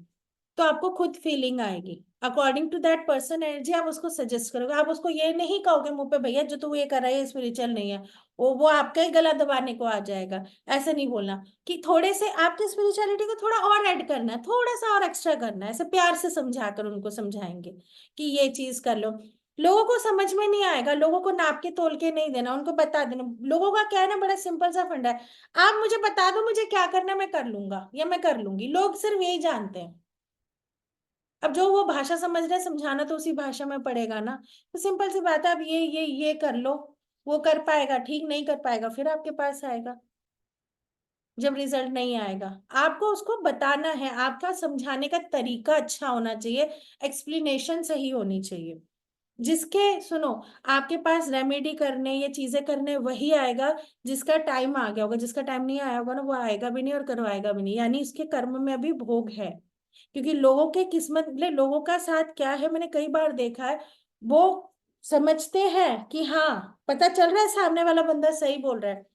S1: तो आपको खुद फीलिंग आएगी, according to that person energy आप उसको सजेस्ट करोगे। आप उसको ये नहीं कहोगे मुंह पे भैया जो तू ये कर रहा है स्पिरिचुअल नहीं है, वो आपका ही गला दबाने को आ जाएगा। ऐसे नहीं बोलना, कि थोड़े से आपकी स्पिरिचुअलिटी को थोड़ा और ऐड करना है, थोड़ा सा और एक्स्ट्रा करना है, ऐसे प्यार से समझा कर उनको समझाएंगे कि ये चीज कर लो। लोगों को समझ में नहीं आएगा, लोगों को नाप के तोल के नहीं देना, उनको बता देना। लोगों का क्या है ना, बड़ा सिंपल सा फंडा है, आप मुझे बता दो मुझे क्या करना है, मैं कर लूंगा या मैं कर लूंगी। लोग सिर्फ यही जानते हैं। अब जो वो भाषा समझ रहे हैं, समझाना तो उसी भाषा में पड़ेगा ना। तो सिंपल सी बात है, अब ये कर लो, वो कर पाएगा ठीक, नहीं कर पाएगा फिर आपके पास आएगा जब रिजल्ट नहीं आएगा। आपको उसको बताना है, आपका समझाने का तरीका अच्छा होना चाहिए, एक्सप्लेनेशन सही होनी चाहिए। जिसके सुनो, आपके पास रेमेडी करने ये चीजें करने वही आएगा जिसका टाइम आ गया होगा। जिसका टाइम नहीं आया होगा ना, वो आएगा भी नहीं और करवाएगा भी नहीं, यानी इसके कर्म में अभी भोग है। क्योंकि लोगों के किस्मत, लोगों का साथ क्या है, मैंने कई बार देखा है, वो समझते हैं कि हाँ पता चल रहा है सामने वाला बंदा सही बोल रहा है,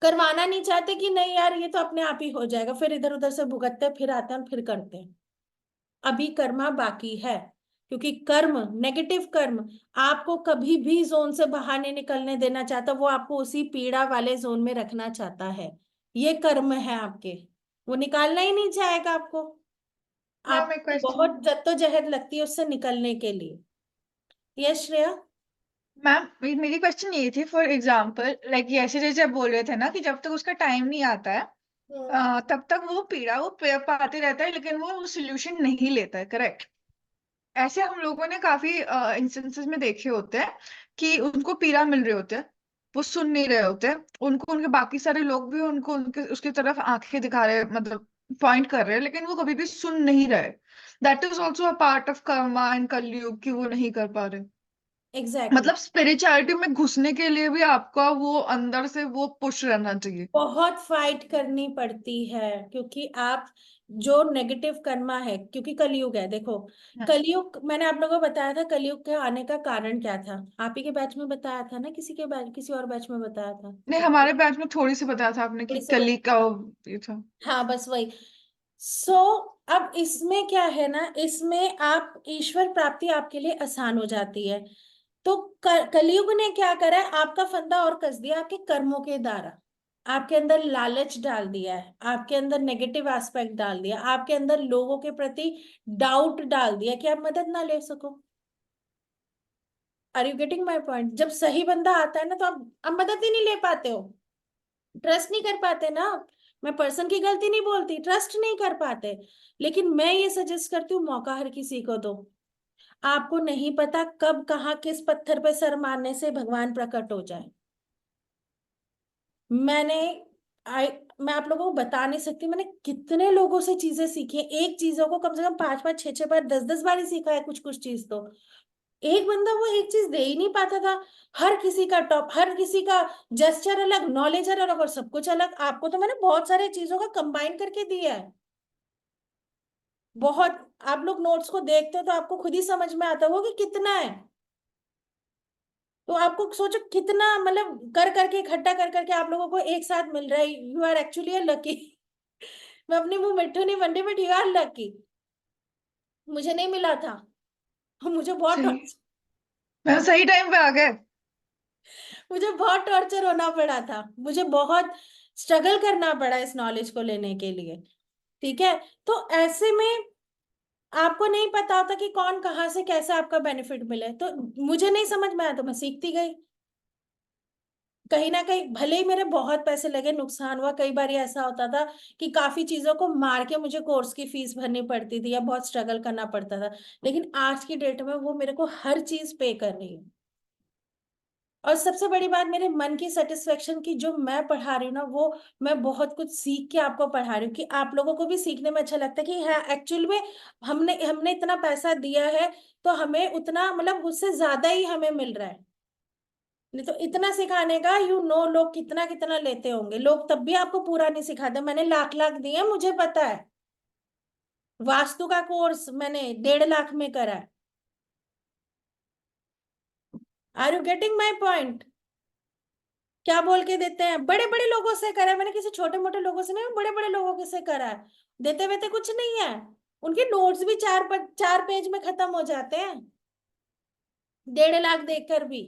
S1: करवाना नहीं चाहते कि नहीं यार ये तो अपने आप ही हो जाएगा, फिर इधर उधर से भुगतते फिर आते हैं और फिर करते हैं। अभी कर्मा बाकी है, क्योंकि कर्म, नेगेटिव कर्म आपको कभी भी जोन से बाहर नहीं निकलने देना चाहता, वो आपको उसी पीड़ा वाले जोन में रखना चाहता है। ये कर्म है आपके, वो निकालना ही नहीं चाहेगा आपको।
S4: मैम एक
S1: आपको
S4: क्वेश्चन।
S1: बहुत जद्दोजहद लगती है उससे निकलने के लिए। यस श्रेया।
S4: मैम मेरी क्वेश्चन ये थी, फॉर एग्जांपल लाइक ऐसे जैसे आप बोल रहे थे ना कि जब तक उसका टाइम नहीं आता है तब तक वो पीड़ा वो पाते रहता है, लेकिन वो सोल्यूशन नहीं लेता है, करेक्ट? ऐसे हम लोगों ने काफी इंस्टेंसेस में देखे होते हैं कि उनको पीड़ा मिल रहे होते हैं, वो सुन नहीं रहे होते हैं, उनको उनके बाकी सारे लोग भी उनको उनके उसकी तरफ आंखें दिखा रहे हैं, मतलब पॉइंट कर रहे हैं, लेकिन वो कभी भी सुन नहीं रहे। That is also a part of Karma and कलयुग कि वो नहीं कर पा रहे।
S1: एग्जैक्टली।
S4: मतलब स्पिरिचुअलिटी में घुसने के लिए भी आपका वो अंदर से वो पुश रहना चाहिए।
S1: बहुत फाइट करनी पड़ती है, क्योंकि आप जो नेगेटिव कर्मा है, क्योंकि कलयुग है देखो।
S4: हाँ।
S1: कलयुग मैंने आप लोगों को बताया था, कलयुग के आने का कारण क्या था, आप ही के बैच में बताया था ना, किसी के बैच, किसी और बैच में बताया था
S4: नहीं,
S1: तो
S4: हमारे बैच में थोड़ी सी बताया था आपने कि
S1: थोड़ी सी
S4: कली का ये था।
S1: हाँ बस वही। सो अब इसमें क्या है ना, इसमें आप ईश्वर प्राप्ति आपके लिए आसान हो जाती है। तो कलयुग ने क्या करा है, आपका फंदा और कस दिया आपके कर्मों के द्वारा। आपके अंदर लालच डाल दिया है, आपके अंदर नेगेटिव एस्पेक्ट डाल दिया, आपके अंदर लोगों के प्रति डाउट डाल दिया कि आप मदद ना ले सको। Are you getting my point? जब सही बंदा आता है ना, तो आप मदद ही नहीं ले पाते हो, ट्रस्ट नहीं कर पाते ना। मैं पर्सन की गलती नहीं बोलती, ट्रस्ट नहीं कर पाते। लेकिन मैं ये सजेस्ट करती हूँ, मौका हर किसी को दो। आपको नहीं पता कब कहाँ किस पत्थर पे सर मारने से भगवान प्रकट हो जाए। मैंने आई मैं आप लोगों को बता नहीं सकती मैंने कितने लोगों से चीजें सीखी हैं। एक चीजों को कम से कम 5-5 6-6 बार 10-10 बार ही सीखा है, कुछ कुछ चीज तो। एक बंदा वो एक चीज दे ही नहीं पाता था। हर किसी का टॉप, हर किसी का जेस्चर अलग, नॉलेज अलग और सब कुछ अलग। आपको तो मैंने बहुत सारे चीजों का कंबाइन करके दिया है। बहुत, आप लोग नोट्स को देखते हो तो आपको खुद ही समझ में आता होगा कि कितना है। तो आपको सोचो कितना, मतलब कर करके इकट्ठा कर करके आप लोगों को एक साथ मिल रहा है। You are actually lucky. मैं अपने मुंह मिट्ठू नहीं मंडी में, यू आर लकी। मुझे नहीं मिला था, मुझे बहुत
S4: सही। मैं सही टाइम पे आ गए।
S1: मुझे बहुत टॉर्चर होना पड़ा था, मुझे बहुत स्ट्रगल करना पड़ा इस नॉलेज को लेने के लिए। ठीक है। तो ऐसे में आपको नहीं पता होता कि कौन कहाँ से कैसे आपका बेनिफिट मिले, तो मुझे नहीं समझ में आया तो मैं सीखती गई। कहीं ना कहीं भले ही मेरे बहुत पैसे लगे, नुकसान हुआ, कई बार ऐसा होता था कि काफी चीजों को मार के मुझे कोर्स की फीस भरनी पड़ती थी या बहुत स्ट्रगल करना पड़ता था। लेकिन आज की डेट में वो मेरे को हर चीज पे कर रही है। और सबसे बड़ी बात, मेरे मन की सेटिस्फेक्शन की, जो मैं पढ़ा रही हूँ ना, वो मैं बहुत कुछ सीख के आपको पढ़ा रही हूँ कि आप लोगों को भी सीखने में अच्छा लगता है कि हाँ एक्चुअल में हमने हमने इतना पैसा दिया है तो हमें उतना, मतलब उससे ज्यादा ही हमें मिल रहा है। नहीं तो इतना सिखाने का, लोग कितना कितना लेते होंगे, लोग तब भी आपको पूरा नहीं सिखाते। मैंने लाख लाख दिए, मुझे पता है। वास्तु का कोर्स मैंने 1.5 लाख में करा है। Are you getting my point? क्या बोल के देते हैं, बड़े बड़े लोगों से करा है मैंने, किसी छोटे मोटे लोगों से नहीं, बड़े बड़े लोगों के से करा है। देते वेते कुछ नहीं है। उनके नोट्स भी 4 पेज में खत्म हो जाते हैं, 1.5 लाख देकर भी।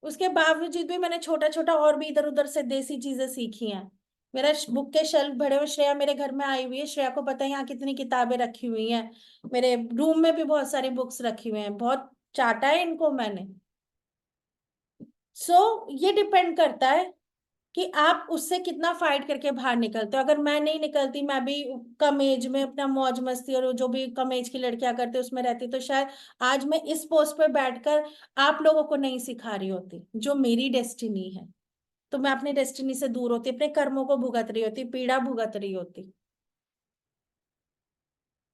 S1: उसके बावजूद भी मैंने छोटा छोटा और भी इधर उधर से देसी चीजें सीखी हैं। मेरा बुक के शेल्फ भरे हुए, श्रेया मेरे घर में आई हुई है, श्रेया को पता है यहाँ कितनी किताबें रखी हुई हैं। मेरे रूम में भी बहुत सारी बुक्स रखी हुई हैं, बहुत चाटा है इनको मैंने। सो ये डिपेंड करता है कि आप उससे कितना फाइट करके बाहर निकलते हो। अगर मैं नहीं निकलती, मैं भी कम एज में अपना मौज मस्ती और जो भी कम एज की लड़कियां करते उसमें रहती, तो शायद आज मैं इस पोस्ट पे बैठकर आप लोगों को नहीं सिखा रही होती जो मेरी डेस्टिनी है। तो मैं अपनी डेस्टिनी से दूर होती, अपने कर्मों को भुगत रही होती, पीड़ा भुगत रही होती।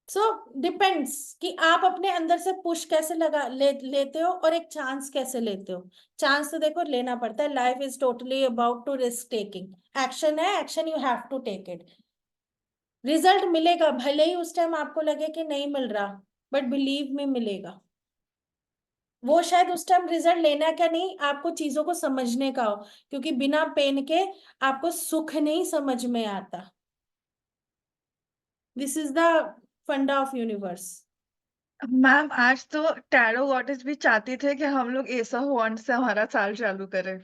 S1: सो डिपेंड्स कि आप अपने अंदर से पुश कैसे लेते हो और एक चांस कैसे लेते हो। चांस तो देखो लेना पड़ता है, life is totally about to risk taking. Action है, action you have to take it. Result मिलेगा, भले ही उस टाइम आपको लगे कि नहीं मिल रहा, बट बिलीव में मिलेगा। वो शायद उस टाइम रिजल्ट लेना क्या नहीं, आपको चीजों को समझने का हो, क्योंकि बिना पेन के आपको सुख नहीं समझ में आता। दिस इज द फंडा ऑफ यूनिवर्स।
S4: मैम आज तो टैरो गॉडेस भी चाहते थे कि हम लोग ऐसा वॉन्ड से हमारा साल चालू करें।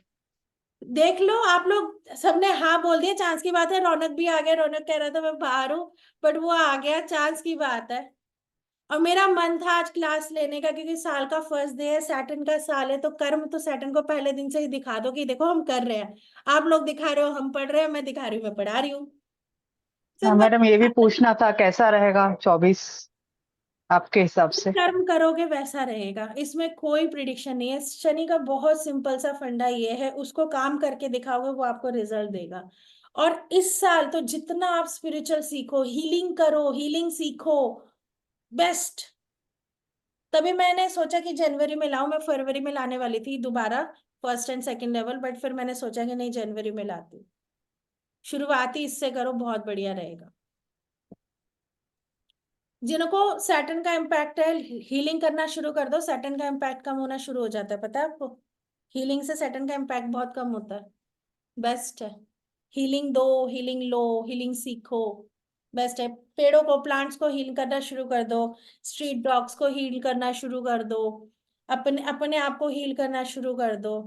S1: देख लो, आप लोग सबने हाँ बोल दिया, चांस की बात है। रौनक भी आ गया, रौनक कह रहा था मैं बाहर हूँ, बट वो आ गया, चांस की बात है। और मेरा मन था आज क्लास लेने का, क्योंकि साल का फर्स्ट डे है, सैटर्न का साल है, तो कर्म तो सैटर्न को पहले दिन से ही दिखा दो कि देखो हम कर रहे हैं। आप लोग दिखा रहे हो हम पढ़ रहे हैं, मैं दिखा रही हूँ मैं पढ़ा रही हूँ। सिंपल।
S3: मैडम ये भी पूछना था कैसा रहेगा 24 आपके हिसाब से?
S1: कर्म करोगे वैसा रहेगा, इसमें कोई प्रिडिक्शन नहीं है। शनि का बहुत सिंपल सा फंडा ये है, उसको काम करके दिखाओगे वो आपको रिजल्ट देगा। और इस साल तो जितना आप स्पिरिचुअल सीखो, हीलिंग करो, हीलिंग सीखो, बेस्ट। तभी मैंने सोचा कि जनवरी में लाऊं। मैं फरवरी में लाने वाली थी दोबारा first and second level, but फिर मैंने सोचा कि नहीं, जनवरी में लाती हूँ। शुरुआती इससे करो, बहुत बढ़िया रहेगा। जिनको सैटर्न का इम्पैक्ट है, हीलिंग करना शुरू कर दो, सैटर्न का इम्पैक्ट कम होना शुरू हो जाता है, पता है आपको? हीलिंग से सैटर्न का इम्पैक्ट बहुत कम होता है। बेस्ट है। हीलिंग दो, हीलिंग लो, हीलिंग सीखो, बेस्ट है। पेड़ों को, प्लांट्स को हील करना शुरू कर दो, स्ट्रीट डॉग्स को हील करना शुरू कर दो, अपने अपने आप को हील करना शुरू कर दो,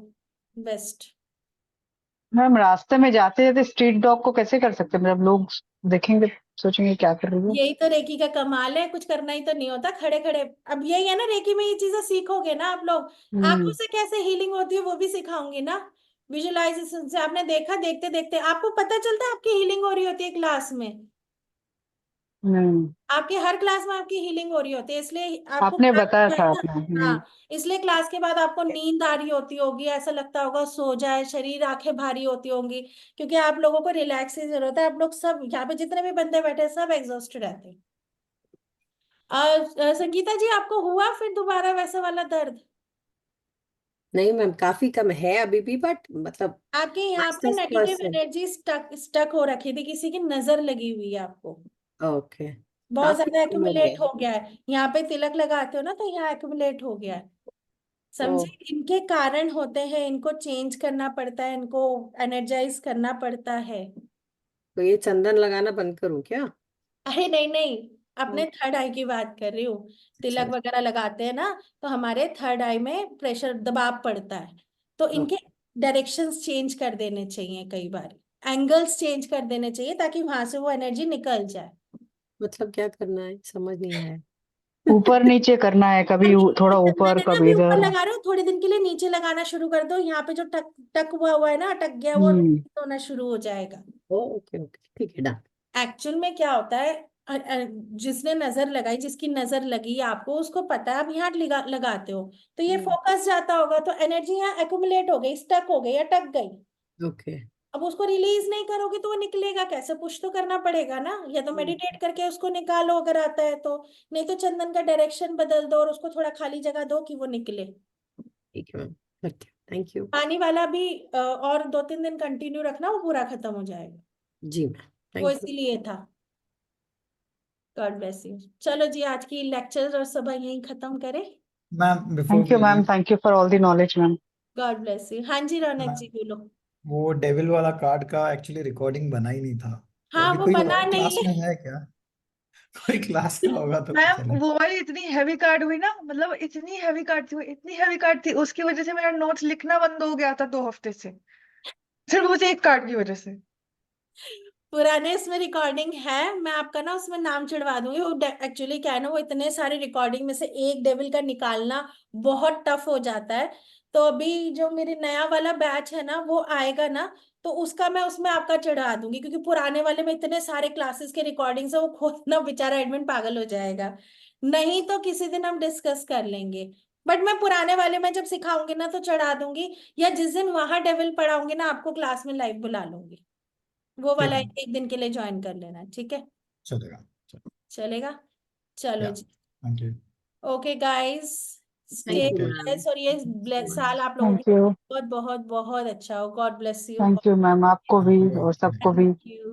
S1: बेस्ट।
S3: मैम रास्ते में जाते जाते स्ट्रीट डॉग को कैसे कर सकते हैं? मतलब लोग देखेंगे सोचेंगे क्या कर रही है।
S1: यही तो रेकी का कमाल है, कुछ करना ही तो नहीं होता, खड़े खड़े। अब यही है ना, रेकी में ये चीजें सीखोगे ना आप लोग। आंखों
S3: हम्म।
S1: से कैसे हीलिंग होती है वो भी सिखाऊंगी ना। विजुअलाइजेशन से आपने देखा, देखते देखते आपको पता चलता है आपकी हीलिंग हो रही होती है क्लास में।
S3: हम्म।
S1: आपके हर क्लास में आपकी हीलिंग हो रही होती है, इसलिए आपको
S3: आपने
S1: क्लास
S3: बताया
S1: के
S3: था
S1: बाद
S3: आपने।
S1: हाँ, इसलिए क्लास के बाद आपको नींद आ रही होती होगी, ऐसा लगता होगा सो जाए, शरीर, आंखें भारी होती होंगी, क्योंकि आप लोगों को रिलैक्स की जरूरत है। आप लोग सब यहाँ पे जितने भी बंदे बैठे हैं सब एग्जॉस्टेड रहते हैं। संगीता जी, आपको हुआ फिर दोबारा वैसा वाला दर्द?
S2: नहीं मैम, काफी कम है अभी भी, बट मतलब
S1: आपके यहाँ पे
S2: आस्ते आस्ते
S1: नेगेटिव
S2: बस।
S1: एनर्जी स्टक स्टक हो रखी थी, किसी की नजर लगी हुई है आपको,
S2: ओके।
S1: बहुत
S2: काफी
S1: ज्यादा
S2: कम हो गया
S1: एक्यूमुलेट हो गया है। यहाँ पे तिलक लगाते हो ना, तो यहाँ एक्यूमुलेट हो गया है,
S2: तो
S1: समझे? इनके कारण होते हैं, इनको चेंज करना पड़ता है, इनको एनर्जाइज करना पड़ता है।
S2: तो ये चंदन लगाना बंद करूं क्या?
S1: अरे नहीं नहीं,
S2: हाँ,
S1: अपने थर्ड आई की बात कर रही हूँ।
S2: अच्छा
S1: तिलक वगैरह लगाते हैं ना, तो हमारे थर्ड आई में प्रेशर, दबाव पड़ता है, तो इनके
S2: ओके।
S1: डायरेक्शंस चेंज कर देने चाहिए, कई बार एंगल्स चेंज कर देने चाहिए, ताकि वहां से वो एनर्जी निकल जाए।
S2: मतलब क्या करना है, समझ नहीं आया।
S3: ऊपर नीचे करना है, कभी
S1: अभी
S3: थोड़ा
S1: नीचे,
S3: ऊपर
S1: मैंने ना
S3: कभी
S1: अभी ऊपर
S3: इधर।
S1: लगा रहे हो, थोड़े दिन के लिए नीचे लगाना शुरू कर दो। यहाँ पे जो टक टक हुआ हुआ है ना, अटक गया, वो
S3: हम्म।
S1: होना शुरू हो जाएगा।
S2: ओके ओके, ठीक है, डन।
S1: एक्चुअल में क्या होता है, जिसने नजर लगाई, जिसकी नजर लगी आपको, उसको पता है आप यहाँ लगाते हो, तो ये फोकस जाता होगा, तो एनर्जी यहाँ एक्यूमुलेट हो गई, स्टक हो गई, अटक गई।
S2: ओके।
S1: अब उसको रिलीज नहीं करोगे तो वो निकलेगा कैसे? पुश तो करना पड़ेगा ना, या तो मेडिटेट करके उसको निकालो अगर आता है तो, नहीं तो चंदन का डायरेक्शन बदल दो और उसको थोड़ा खाली जगह दो कि वो निकले।
S2: ठीक है मैम, करती हूँ, थैंक यू।
S1: पानी वाला भी और 2-3 दिन कंटिन्यू रखना, वो पूरा खत्म हो जाएगा।
S2: जी मैम,
S1: वो
S2: थैंक यू।
S1: इसीलिए था। God bless you. चलो जी, आज की लेक्चर और सभा यहीं खत्म करें।
S5: Ma'am before
S3: thank you
S5: we
S3: ma'am,
S5: leave,
S3: thank you for all the knowledge ma'am.
S1: God bless you. हाँ जी, रौनक जी बोलो।
S5: वो डेविल वाला कार्ड का एक्चुअली रिकॉर्डिंग बना ही नहीं था, तो
S1: हाँ,
S5: अभी
S1: वो
S5: कोई
S1: बना
S5: और
S1: नहीं
S5: क्लास में है क्या? कोई क्लास का होगा तो
S4: मैम
S5: चले।
S4: वो वाली इतनी हैवी कार्ड हुई ना, मतलब इतनी हैवी कार्ड थी वो, इतनी हैवी कार्ड थी, उसकी वजह से मेरा नोट्स लिखना बंद हो गया था 2 हफ्ते से, सिर्फ उस एक कार्ड की वजह से।
S1: पुराने इसमें रिकॉर्डिंग है, मैं आपका ना उसमें नाम चिढ़वा दूंगी। वो एक्चुअली क्या है ना, वो इतने सारे रिकॉर्डिंग में से एक डेविल का निकालना बहुत टफ हो जाता है। तो अभी जो मेरे नया वाला बैच है ना वो आएगा ना, तो उसका मैं उसमें आपका चढ़ा दूंगी, क्योंकि पुराने वाले में इतने सारे क्लासेस के रिकॉर्डिंग्स है, वो खुद ना बेचारा एडमिन पागल हो जाएगा। नहीं तो किसी दिन हम डिस्कस कर लेंगे। बट मैं पुराने वाले में जब सिखाऊंगी ना तो चढ़ा दूंगी, या जिस दिन वहां डेविल पढ़ाऊंगी ना आपको क्लास में लाइव बुला लूंगी। वो
S5: ठीक
S1: वाला
S5: है,
S1: एक दिन के लिए ज्वाइन कर लेना, ठीक है?
S5: चलेगा। चलो,
S1: चलेगा। चलो
S5: या
S1: जी।
S5: Thank you.
S1: Okay guys, stay
S2: thank you
S5: okay,
S2: ma'am.
S1: Bless, और ये साल आप लोगों के
S3: थैंक यू।
S1: लिए बहुत बहुत बहुत अच्छा हो। God bless you.
S3: Thank you ma'am, आपको भी
S5: आपको
S3: और सबको
S1: थैंक
S3: भी।
S1: यू।